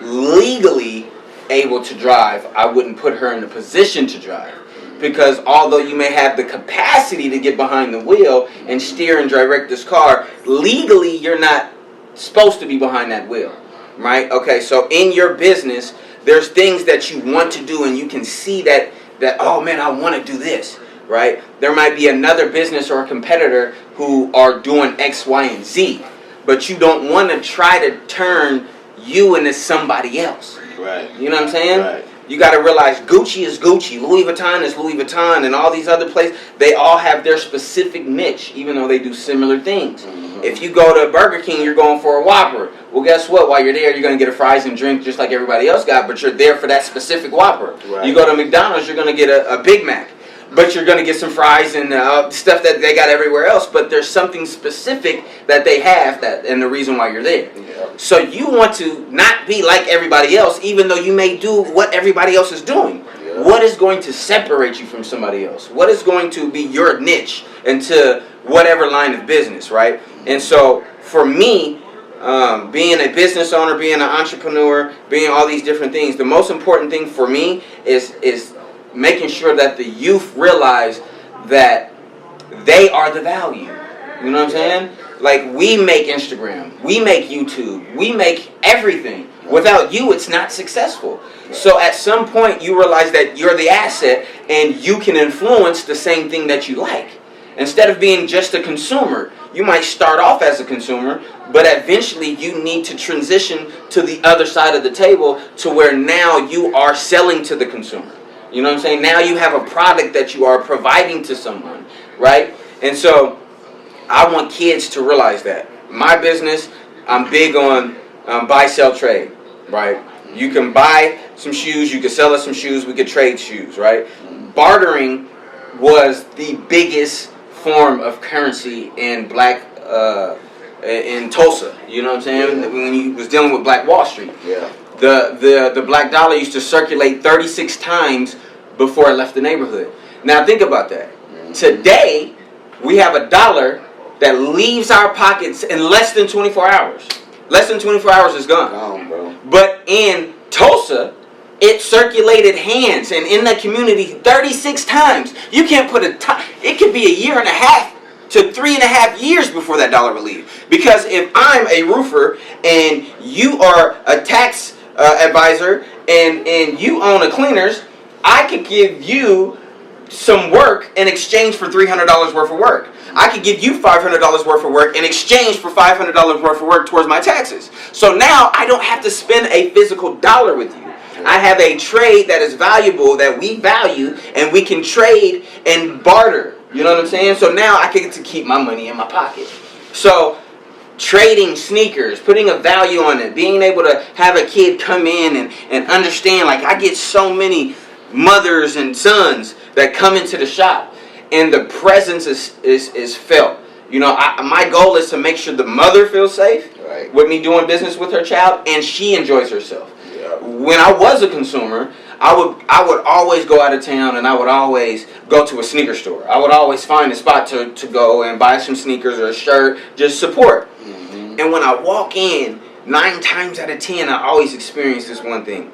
legally able to drive, I wouldn't put her in a position to drive, because although you may have the capacity to get behind the wheel and steer and direct this car, legally you're not supposed to be behind that wheel, right? Okay, so in your business, there's things that you want to do, and you can see that oh man, I want to do this, right? There might be another business or a competitor who are doing X, Y, and Z, but you don't want to try to turn you into somebody else. Right. You know what I'm saying? Right. You got to realize Gucci is Gucci, Louis Vuitton is Louis Vuitton, and all these other places, they all have their specific niche, even though they do similar things. Mm-hmm. If you go to Burger King, you're going for a Whopper. Well, guess what? While you're there, you're going to get a fries and drink just like everybody else got, but you're there for that specific Whopper. Right. You go to McDonald's, you're going to get a Big Mac, but you're going to get some fries and stuff that they got everywhere else, but there's something specific that they have, and the reason why you're there. Yeah. So you want to not be like everybody else, even though you may do what everybody else is doing. Yeah. What is going to separate you from somebody else? What is going to be your niche into whatever line of business, right? And so for me, being a business owner, being an entrepreneur, being all these different things, the most important thing for me is making sure that the youth realize that they are the value. You know what I'm saying? Like, we make Instagram, we make YouTube, we make everything. Without you, it's not successful. So at some point, you realize that you're the asset, and you can influence the same thing that you like. Instead of being just a consumer, you might start off as a consumer, but eventually you need to transition to the other side of the table, to where now you are selling to the consumer. You know what I'm saying? Now you have a product that you are providing to someone, right? And so I want kids to realize that. My business, I'm big on buy, sell, trade, right? You can buy some shoes, you can sell us some shoes, we could trade shoes, right? Bartering was the biggest form of currency in in Tulsa. You know what I'm saying? Yeah. When you was dealing with Black Wall Street. Yeah. The black dollar used to circulate 36 times before it left the neighborhood. Now think about that. Mm-hmm. Today, we have a dollar that leaves our pockets in less than 24 hours. Less than 24 hours is gone. Bro. But in Tulsa, it circulated hands, and in that community 36 times. You can't put it could be a year and a half to 3.5 years before that dollar will leave. Because if I'm a roofer and you are a tax advisor and you own a cleaners, I could give you some work in exchange for $300 worth of work. I could give you $500 worth of work in exchange for $500 worth of work towards my taxes. So now I don't have to spend a physical dollar with you. I have a trade that is valuable, that we value, and we can trade and barter. You know what I'm saying? So now I get to keep my money in my pocket. So trading sneakers, putting a value on it, being able to have a kid come in and understand, like, I get so many mothers and sons that come into the shop, and the presence is felt. You know, my goal is to make sure the mother feels safe with me doing business with her child, and she enjoys herself. Yeah. When I was a consumer, I would always go out of town, and I would always go to a sneaker store. I would always find a spot to go and buy some sneakers or a shirt, just support. Mm-hmm. And when I walk in, 9 times out of 10, I always experience this one thing.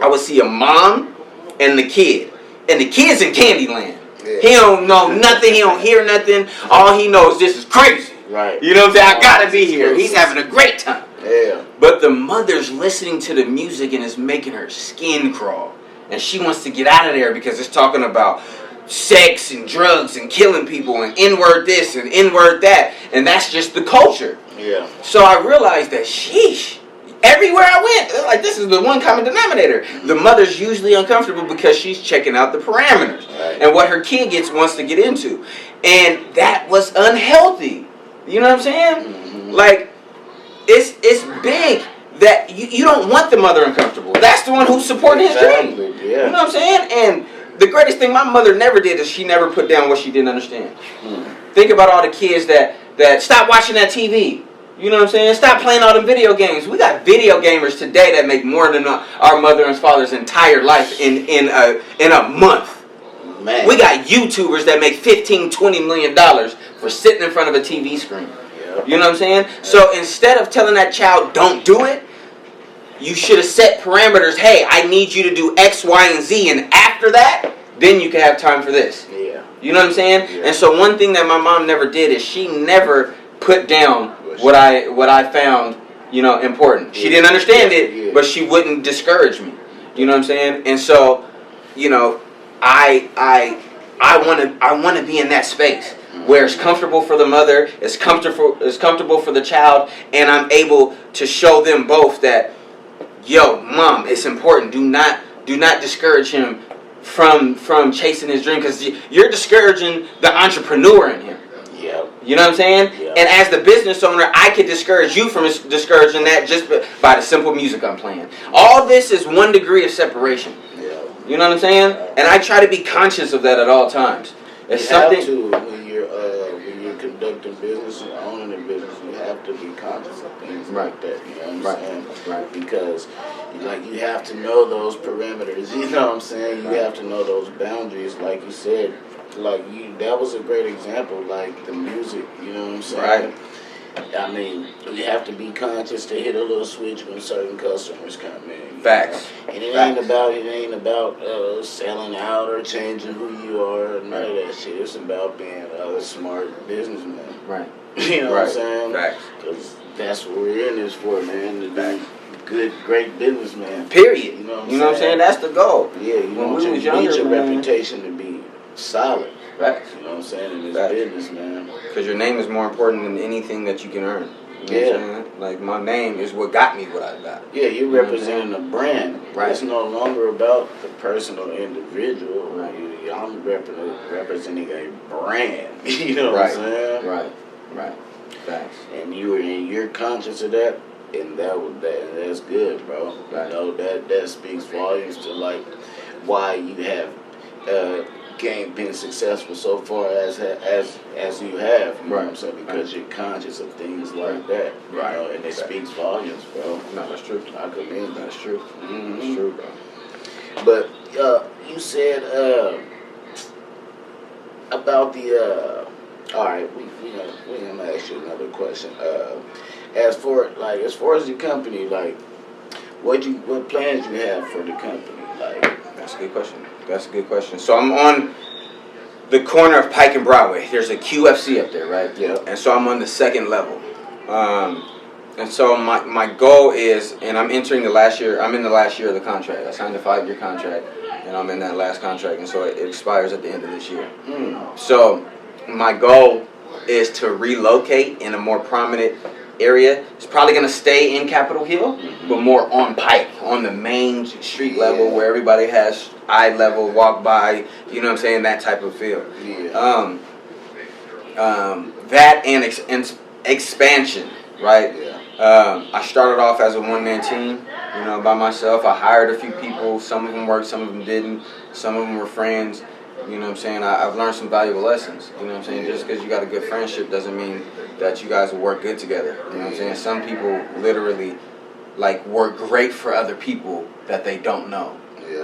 I would see a mom and the kid. And the kid's in Candyland. Yeah. He don't know nothing. He don't hear nothing. All he knows, this is crazy. Right. You know what I'm saying? I gotta be here. He's having a great time. Yeah. But the mother's listening to the music and it's making her skin crawl. And she wants to get out of there because it's talking about sex and drugs and killing people and N-word this and N-word that. And that's just the culture. Yeah. So I realized that, sheesh. Everywhere I went, like, this is the one common denominator. The mother's usually uncomfortable because she's checking out the parameters and what her kid wants to get into. And that was unhealthy. You know what I'm saying? Mm-hmm. Like, it's big that you don't want the mother uncomfortable. That's the one who's supporting his dream. Yeah. You know what I'm saying? And the greatest thing my mother never did is she never put down what she didn't understand. Think about all the kids that stop watching that TV. You know what I'm saying? Stop playing all them video games. We got video gamers today that make more than our mother and father's entire life in a month. Man. We got YouTubers that make $15-20 million for sitting in front of a TV screen. Yep. You know what I'm saying? So instead of telling that child, don't do it, you should have set parameters. Hey, I need you to do X, Y, and Z, and after that, then you can have time for this. Yeah. You know what I'm saying? Yeah. And so one thing that my mom never did is she never put down what I found, important. She didn't understand it, but she wouldn't discourage me. You know what I'm saying? And so, I want to be in that space where it's comfortable for the mother, it's comfortable for the child, and I'm able to show them both that, yo, mom, it's important. Do not discourage him from chasing his dream, because you're discouraging the entrepreneur in him. Yep. You know what I'm saying? Yep. And as the business owner, I could discourage you from discouraging that just by the simple music I'm playing. All this is 1 degree of separation. Yep. You know what I'm saying? And I try to be conscious of that at all times. It's something. Have to, when you're conducting business and owning a business, you have to be conscious of things like that. You know what I'm saying? Right. Because you have to know those parameters. You know what I'm saying? You have to know those boundaries, like you said. That was a great example, like the music. You know what I'm saying? Right. I mean, you have to be conscious to hit a little switch when certain customers come in. Facts. And it ain't about selling out or changing who you are. None of that shit. It's about being a smart businessman. Right. You know what I'm saying? Facts. Because that's what we're in this for, man. To be good, great businessman. Period. You know what I'm saying? That's the goal. Yeah. You When want we was your younger, man. reputation to be solid. Facts. You know what I'm saying? In this business, man. Because your name is more important than anything that you can earn. You know what I'm saying? Like, my name is what got me what I got. Yeah, you're representing a brand. Right. It's no longer about the person or individual. Right. I'm representing a brand. You know what I'm saying? Right. Facts. And you're conscious of that, and that's good, bro. Right. You know, that speaks volumes to why you have been successful so far as you have. You know what I'm saying? Because you're conscious of things like that. You know, and it speaks volumes, bro. No, that's true. I commend That's true. Mm-hmm. That's true, bro. But you said about the all right, we're gonna ask you another question. As far as the company, what plans you have for the company? That's a good question. So I'm on the corner of Pike and Broadway. There's a QFC up there, right? Yeah. And so I'm on the second level. And so my goal is, and I'm entering the last year. I'm in the last year of the contract. I signed a 5-year contract, and I'm in that last contract, and so it expires at the end of this year. So my goal is to relocate in a more prominent area. It's probably going to stay in Capitol Hill, but more on Pike, on the main street level where everybody has eye level, walk by, you know what I'm saying, that type of feel. Yeah. That and expansion, right? Yeah. I started off as a one-man team, by myself. I hired a few people. Some of them worked, some of them didn't. Some of them were friends. You know what I'm saying? I've learned some valuable lessons. You know what I'm saying? Just because you got a good friendship doesn't mean that you guys will work good together. You know what I'm saying? Some people literally work great for other people that they don't know,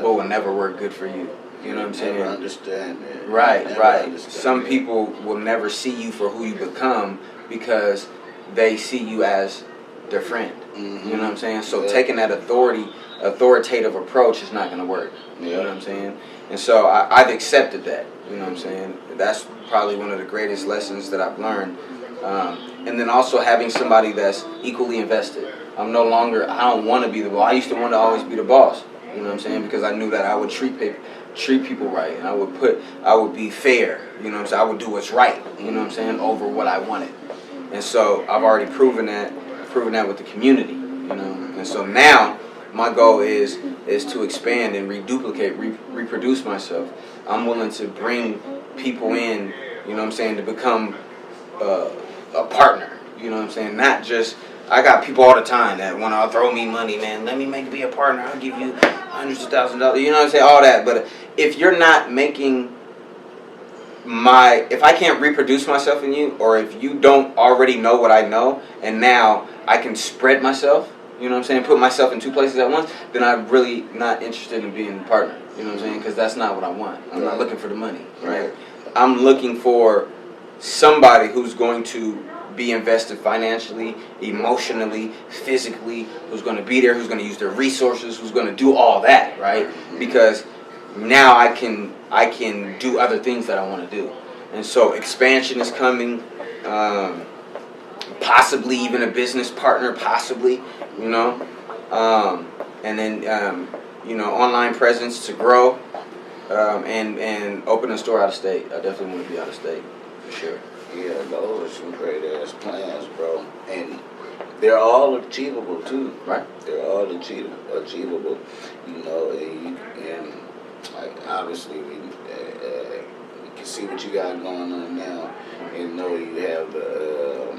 but will never work good for you. You know what I'm saying? Never understand that. Right. Some people will never see you for who you become because they see you as their friend. You know what I'm saying? So taking that authoritative approach is not going to work. You know what I'm saying? And so I've accepted that. You know what I'm saying? That's probably one of the greatest lessons that I've learned. And then also having somebody that's equally invested. I don't want to be the boss. I used to want to always be the boss. You know what I'm saying? Because I knew that I would treat people right, and I would be fair. You know what I'm saying? I would do what's right. You know what I'm saying? Over what I wanted. And so I've already proven that with the community. And so now my goal is to expand and reproduce myself. I'm willing to bring people in, you know what I'm saying, to become a partner. You know what I'm saying? Not just I got people all the time that want to throw me money, man. Let me be a partner. I'll give you hundreds of thousands of dollars. You know what I'm saying? All that. But if you're not making if I can't reproduce myself in you, or if you don't already know what I know, and now I can spread myself, you know what I'm saying, put myself in two places at once, then I'm really not interested in being a partner. You know what I'm saying? Because that's not what I want. I'm not looking for the money, right? I'm looking for somebody who's going to be invested financially, emotionally, physically, who's going to be there, who's going to use their resources, who's going to do all that, right? Because now I can do other things that I want to do. And so expansion is coming, possibly even a business partner, possibly, you know, and then, you know, online presence to grow, and open a store out of state. I definitely want to be out of state, for sure. Yeah, those are some great ass plans, bro. And they're all achievable too. Right. They're all achievable. You know, and like obviously you can see what you got going on now, and know you have the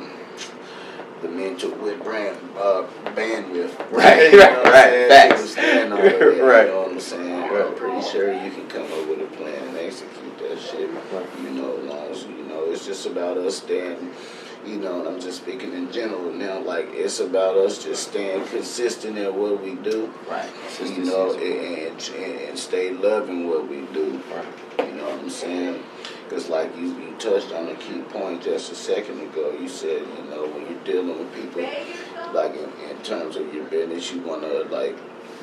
mental bandwidth. Right. You know Right. Facts. Stand on it, you Right. know what I'm saying? Right. I'm pretty sure you can come up with a plan and execute that shit. You know, as long as it's just about us staying. You know, and I'm just speaking in general now. Like, it's about us just staying consistent in what we do. Right. You know, and stay loving what we do. Right. You know what I'm saying? Because like you touched on a key point just a second ago. You said, you know, when you're dealing with people, like in terms of your business, you want to like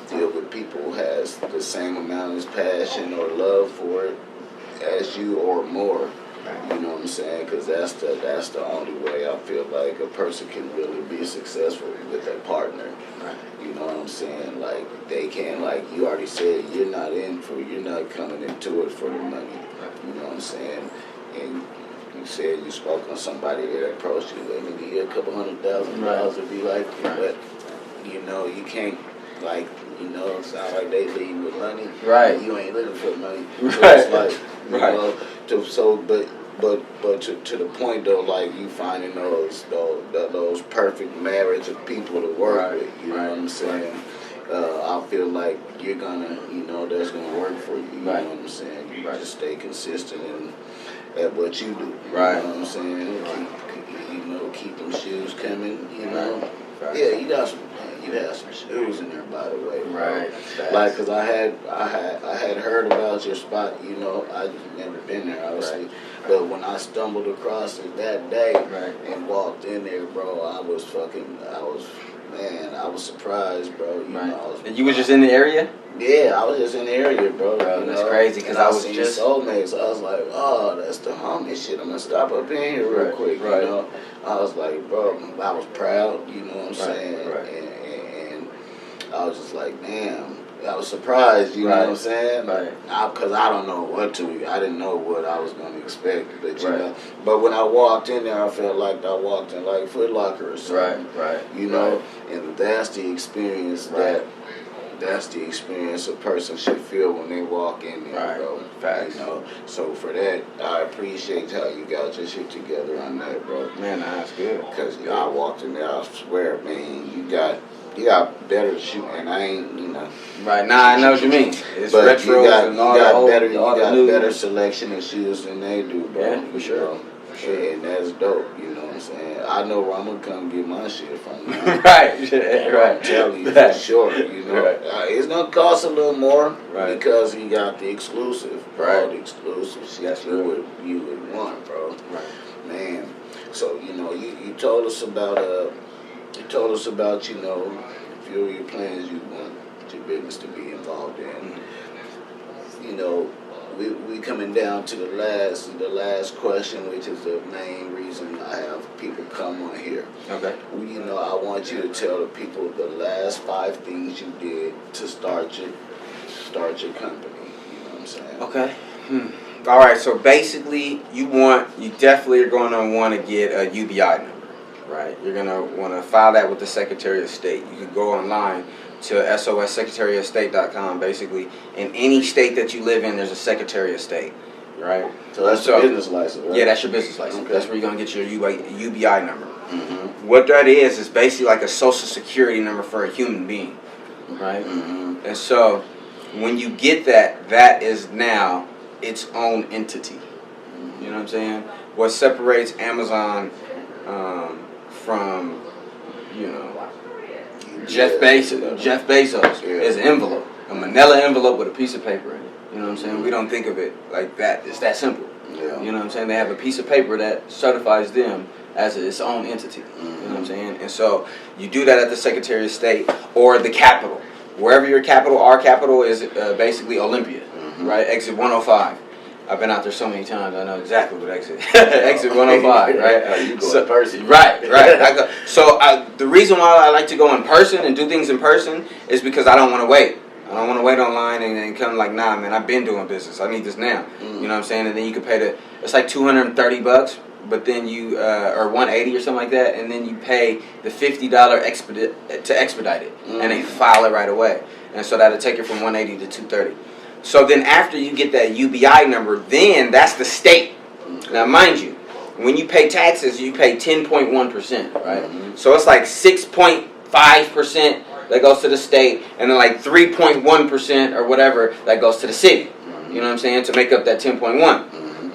deal with people who has the same amount of passion or love for it as you or more. You know what I'm saying? Because that's the only way I feel like a person can really be successful with their partner. Right. You know what I'm saying? Like, they can't, like you already said, you're not coming into it for the money. You know what I'm saying? And you said you spoke on somebody that approached you, let me give you a couple $100,000 to be like, but you know, you can't, like, you know, it sounds like they leave with money. Right. You ain't looking for money. So Right. it's like, you know, but to the point though, like you finding those perfect marriage of people to work with. You know what I'm saying? I feel like you're gonna, you know, that's gonna work for you. You know what I'm saying? You just stay consistent at what you do. Right. You know what I'm saying? Keep them shoes coming. You know. Right. Yeah, you had some shoes in there, by the way. Right. Like, cause I had heard about your spot. You know, I just never been there, obviously. Right. But when I stumbled across it that day and walked in there, bro, I was surprised, bro. You know, and you was just in the area? Yeah, I was just in the area, bro. That's crazy, because I was just soulmates. I was like, oh, that's the homie shit. I'm gonna stop up in here real quick. You know, I was like, bro, I was proud. You know what I'm saying? And I was just like, damn. I was surprised. You know what I'm saying? Because I don't know I didn't know what I was gonna expect. But you know, but when I walked in there, I felt like I walked in like Foot Locker or something. Right. You know, and that's the experience that's the experience a person should feel when they walk in there, bro. Facts. You know, so for that, I appreciate how you got your shit together on that, bro. Man, that's good. Because I walked in there, I swear, man, you got better shooting, and I ain't, you know. Right, I know what you mean. It's but retro and all that. You got better selection of shoes than they do, bro. Yeah, for sure. Sure. And that's dope, you know what I'm saying? I know where I'm going to come get my shit from. You know? Right. I'm telling you, for sure, you know. It's going to cost a little more because you got the exclusive. All the exclusive shit you would want, bro. Right. Man. So, you know, you told us about, you know, a few of your plans you want your business to be involved in. Mm-hmm. You know, we coming down to the last question, which is the main reason I have people come on here. Okay. You know, I want you to tell the people the last 5 things you did to start your company. You know what I'm saying? Okay. All right. So basically, you definitely are going to want to get a UBI number. Right, you're gonna want to file that with the Secretary of State. You can go online to sossecretaryofstate.com. Basically, in any state that you live in, there's a Secretary of State. right? So that's the business license, right? Yeah, that's your business license. Okay. That's where you're going to get your UBI number. Mm-hmm. What that is basically like a social security number for a human being, right? Mm-hmm. And so when you get that, that is now its own entity. You know what I'm saying? What separates Amazon from, you know, Jeff Bezos is an envelope, a manila envelope with a piece of paper in it. You know what I'm saying? We don't think of it like that. It's that simple. Yeah. You know what I'm saying? They have a piece of paper that certifies them as its own entity. Mm-hmm. You know what I'm saying? And so you do that at the Secretary of State or the Capitol. Wherever your capital, our capital is basically Olympia, right? Exit 105. I've been out there so many times. I know exactly what exit. Exit 105, right? You go in person. Right. The reason why I like to go in person and do things in person is because I don't want to wait. I don't want to wait online and then come like, nah, man, I've been doing business. I need this now. You know what I'm saying? And then you can pay it's like $230, but then you, or $180 or something like that, and then you pay the $50 to expedite it, and they file it right away. And so that'll take it from $180 to $230. So then after you get that UBI number, then that's the state. Now, mind you, when you pay taxes, you pay 10.1%, right? So it's like 6.5% that goes to the state, and then like 3.1% or whatever that goes to the city. You know what I'm saying? To make up that 10.1.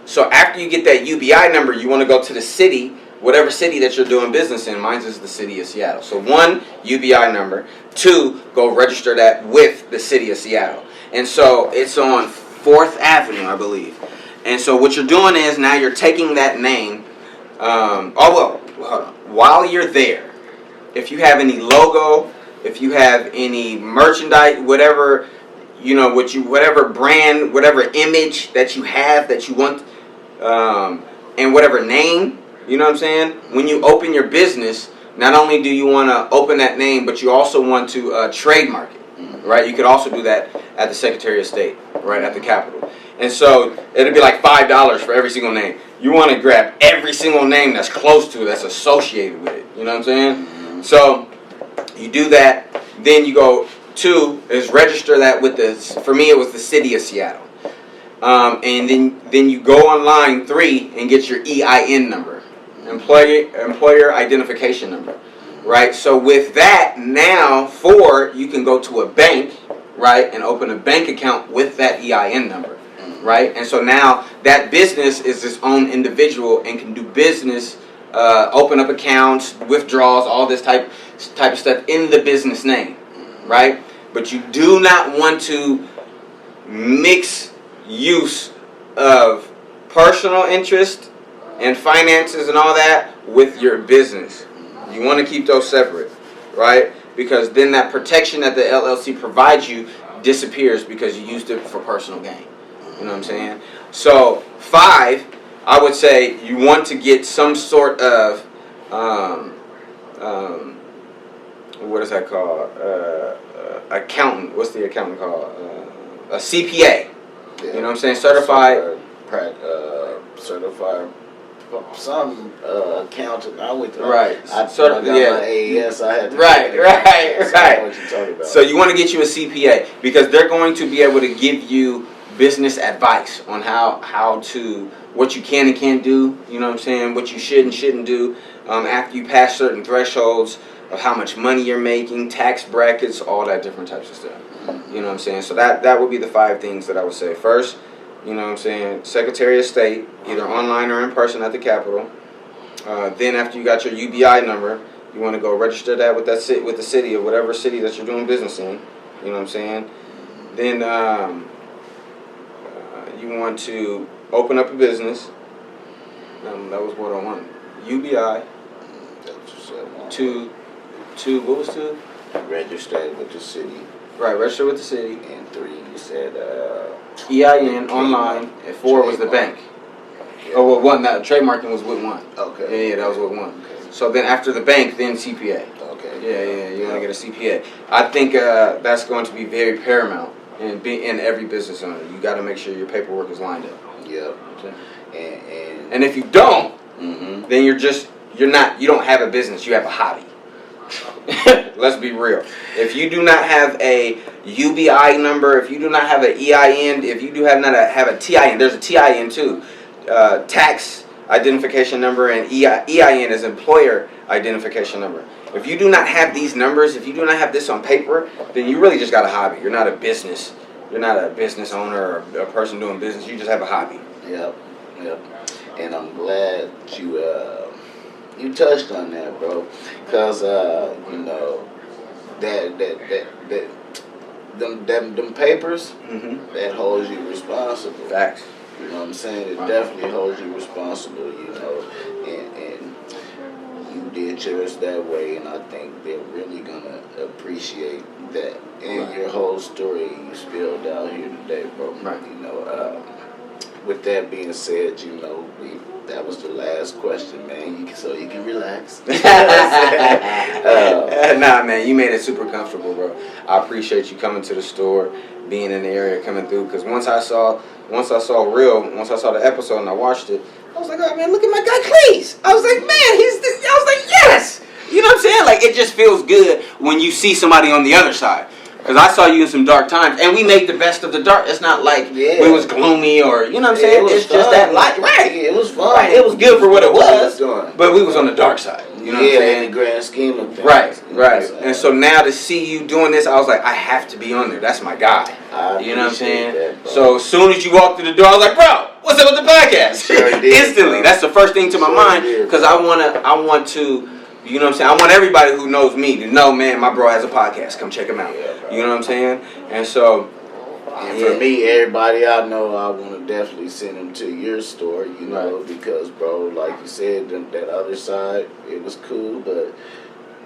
So after you get that UBI number, you want to go to the city, whatever city that you're doing business in. Mine is the city of Seattle. So 1, UBI number. 2, go register that with the city of Seattle. And so it's on 4th Avenue, I believe. And so what you're doing is now you're taking that name. Hold on. While you're there, if you have any logo, if you have any merchandise, whatever, you know, whatever brand, whatever image that you have that you want, and whatever name, you know what I'm saying? When you open your business, not only do you want to open that name, but you also want to trademark it. Right, you could also do that at the Secretary of State, right, at the Capitol. And so it'll be like $5 for every single name. You want to grab every single name that's close to it, that's associated with it. You know what I'm saying? So you do that. Then you go 2 is register that with for me it was the city of Seattle. And then you go online 3 and get your EIN number, employer identification number. Right, so with that, now 4, you can go to a bank, right, and open a bank account with that EIN number, right? And so now that business is its own individual and can do business, open up accounts, withdrawals, all this type of stuff in the business name, right? But you do not want to mix use of personal interest and finances and all that with your business. You want to keep those separate, right? Because then that protection that the LLC provides you disappears because you used it for personal gain. You know what I'm saying? So 5, I would say you want to get some sort of, what is that called? Accountant. What's the accountant called? A CPA. Yeah. You know what I'm saying? Certified. Certified. Some accountant. I went to. Right. I got my AES. I had to. Right. So I know what you're talking about. So you want to get you a CPA because they're going to be able to give you business advice on how to, what you can and can't do. You know what I'm saying? What you should and shouldn't do after you pass certain thresholds of how much money you're making, tax brackets, all that different types of stuff. You know what I'm saying? So that would be the 5 things that I would say. First, you know what I'm saying, Secretary of State, either online or in person at the Capitol. Then after you got your UBI number, you want to go register that with the city or whatever city that you're doing business in. You know what I'm saying? Then you want to open up a business. That was what I wanted. UBI. What was 2? Register with the city. Right, register with the city. And 3, you said EIN online. And 4 was the bank. Yeah. Oh, well, 1. That trademarking was with 1. Okay. Yeah, that was with 1. Okay. So then after the bank, then CPA. Okay. Yeah. You want to get a CPA. I think that's going to be very paramount in every business owner. You got to make sure your paperwork is lined up. Yeah. And if you don't, mm-hmm. then you don't have a business. You have a hobby. Let's be real. If you do not have a UBI number, if you do not have an EIN, if you do have not have a TIN, there's a TIN too, tax identification number, and EIN is employer identification number. If you do not have these numbers, if you do not have this on paper, then you really just got a hobby. You're not a business. You're not a business owner or a person doing business. You just have a hobby. Yep. And I'm glad you touched on that, bro, because you know that them papers that holds you responsible. Facts. You know what I'm saying? It definitely holds you responsible. You know, and you did yours that way, and I think they're really gonna appreciate that. And your whole story you spilled out here today, bro. Right. You know, with that being said, you know, that was the last question, man. So you can relax. Nah, man, you made it super comfortable, bro. I appreciate you coming to the store, being in the area, coming through. Because once I saw the episode and I watched it, I was like, oh man, look at my guy Cleezy. I was like, man, I was like, yes. You know what I'm saying? Like, it just feels good when you see somebody on the other side. Because I saw you in some dark times, and we made the best of the dark. It's not like it was gloomy or, you know what I'm saying? It it's fun. just that light. Right. It was fun. Right. It was good for what it was, but we was on the dark side. You know what I'm saying? In the grand scheme of things. Right. And so now to see you doing this, I was like, I have to be on there. That's my guy. You know what I'm saying? That, so as soon as you walked through the door, I was like, bro, what's up with the podcast? Sure did, Instantly. bro. That's the first thing to my mind, because I want to, you know what I'm saying? I want everybody who knows me to know, man, my bro has a podcast. Come check him out. Yeah, you know what I'm saying? And so, and for me, everybody I know, I want to definitely send them to your store, you know, because, bro, like you said, that other side, it was cool, but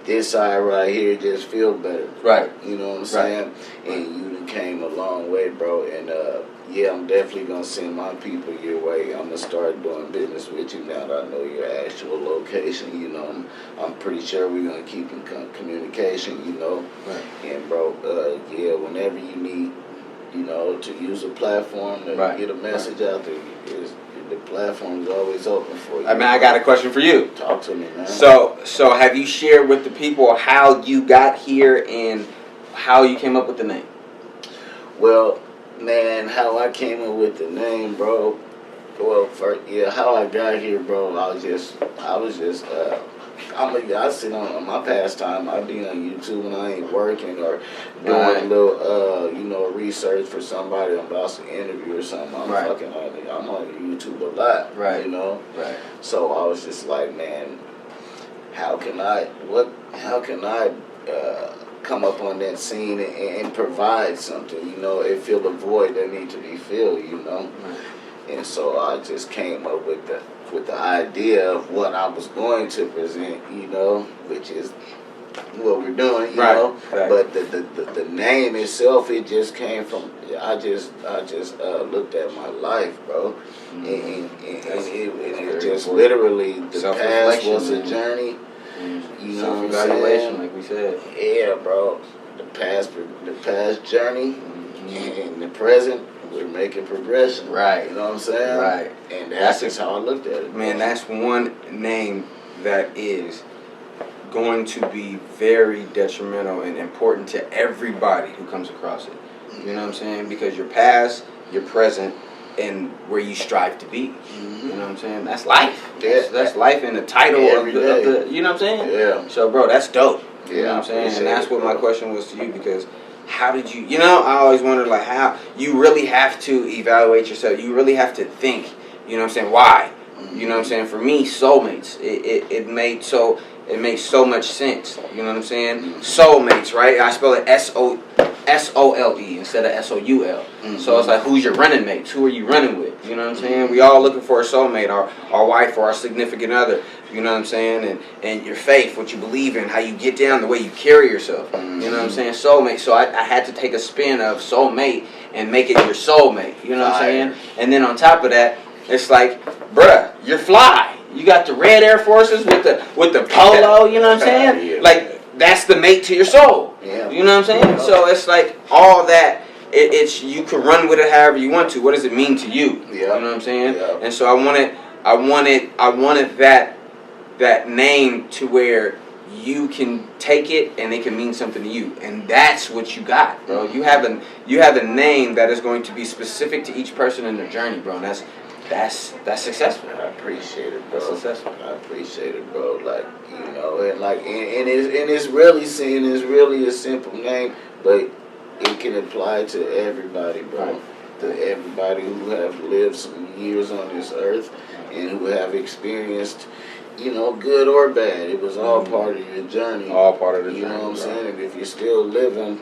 this side right here just feel better. Right. You know what I'm saying? And you done came a long way, bro. And, yeah, I'm definitely going to send my people your way. I'm going to start doing business with you now that I know your actual location, you know. I'm pretty sure we're going to keep in communication, you know. Right. And, bro, yeah, whenever you need, you know, to use a platform to get a message out there, the platform is always open for you. I mean, I got a question for you. Talk to me, man. So have you shared with the people how you got here and how you came up with the name? Well, man, how I came up with the name, bro. Well, how I got here, bro. I sit on my pastime. I be on YouTube when I ain't working or doing a little, you know, research for somebody I'm about to interview or something. I'm on YouTube a lot, you know. Right. So I was just like, man, how can I come up on that scene and provide something, you know, and fill the void that need to be filled, you know. Right. And so I just came up with the idea of what I was going to present, you know, which is what we're doing, you know. Right. But the name itself, it just came from I just looked at my life, bro, and it just literally the past was a journey. You know what I'm saying? Like we said. Yeah, bro. The past journey and the present, we're making progression. Right. You know what I'm saying? Right. And that's just how I looked at it. Man, that's one name that is going to be very detrimental and important to everybody who comes across it. You know what I'm saying? Because your past, your present, and where you strive to be. You know what I'm saying? That's life. That's life in the title of the, you know what I'm saying? Yeah. So, bro, that's dope. You know what I'm saying? And that's what my question was to you, because how did you, you know, I always wondered, like, how you really have to evaluate yourself. You really have to think, you know what I'm saying, why? You know what I'm saying? For me, soulmates, it made so much sense. You know what I'm saying? Soulmates, right? I spell it SOLE instead of SOUL. So it's like, who's your running mates? Who are you running with? You know what I'm saying? We all looking for a soulmate, our wife or our significant other. You know what I'm saying? And your faith, what you believe in, how you get down, the way you carry yourself. You know what I'm saying? Soulmate. So I had to take a spin of soulmate and make it your soulmate. You know what I'm saying? And then on top of that, it's like, bruh, you're fly. You got the red Air Forces with the polo, you know what I'm saying? Like, that's the mate to your soul. You know what I'm saying? So it's like all that, it's you can run with it however you want to. What does it mean to you? You know what I'm saying? And so I wanted that name to where you can take it and it can mean something to you, and that's what you got, bro. You have a name that is going to be specific to each person in their journey, bro. And that's successful. I appreciate it, bro. That's successful. I appreciate it, bro. Like, you know, and it's really saying it's really a simple name, but it can apply to everybody, bro. Right. To everybody who have lived some years on this earth and who have experienced, you know, good or bad. It was all part of your journey. All part of the journey. You know what I'm bro. saying? And if you're still living,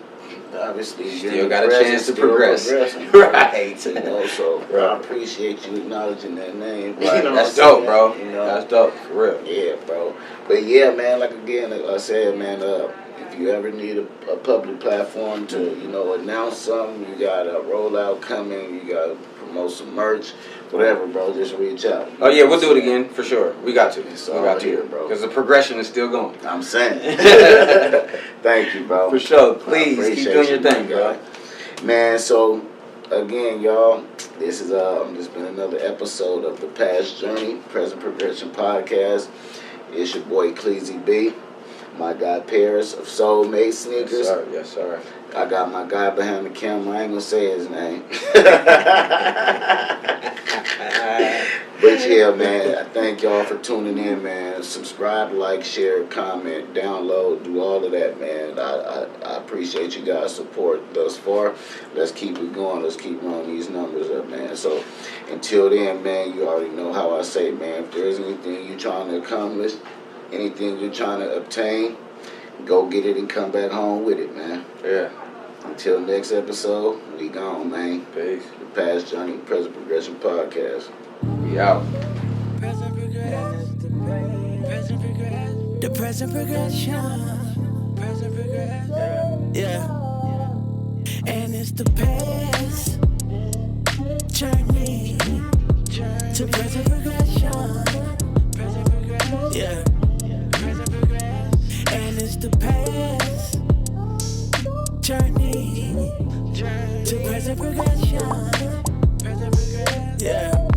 obviously you're Still got a chance to progress. Right. You know, so Right. I appreciate you acknowledging that name. Right. You know That's what I'm dope, bro. saying? You know? That's dope, for real. Yeah, bro. But yeah, man, like I said, man, if you ever need a public platform to, you know, announce something, you got a rollout coming, you got to promote some merch, whatever, bro, just reach out. Oh yeah, we'll do it again for sure. We got to. It's We all got to, here, bro. because the progression is still going. I'm saying. Thank you, bro. For sure. I Please keep appreciate doing your you, thing, my bro. guy. Man, so again, y'all, this is this been another episode of the Past Journey, Present Progression Podcast. It's your boy Cleezy B, my guy Parris of Soulmate Sneakers. Yes, sir. Yes, sir. I got my guy behind the camera. I ain't gonna say his name. But yeah, man, I thank y'all for tuning in, man. Subscribe, like, share, comment, download, do all of that, man. I appreciate you guys' support thus far. Let's keep it going. Let's keep running these numbers up, man. So until then, man, you already know how I say, man. If there's anything you're trying to accomplish, anything you're trying to obtain, go get it and come back home with it, man. Yeah. Until next episode, we gone, man. Peace. The Past Journey, Present Progression Podcast. We out. Present progress. Present progress. The present progression. Present progress. Yeah. And it's the past journey to present progression. Present progress. Yeah. Present progress. And it's the past journey to present progression. Present progress. Yeah.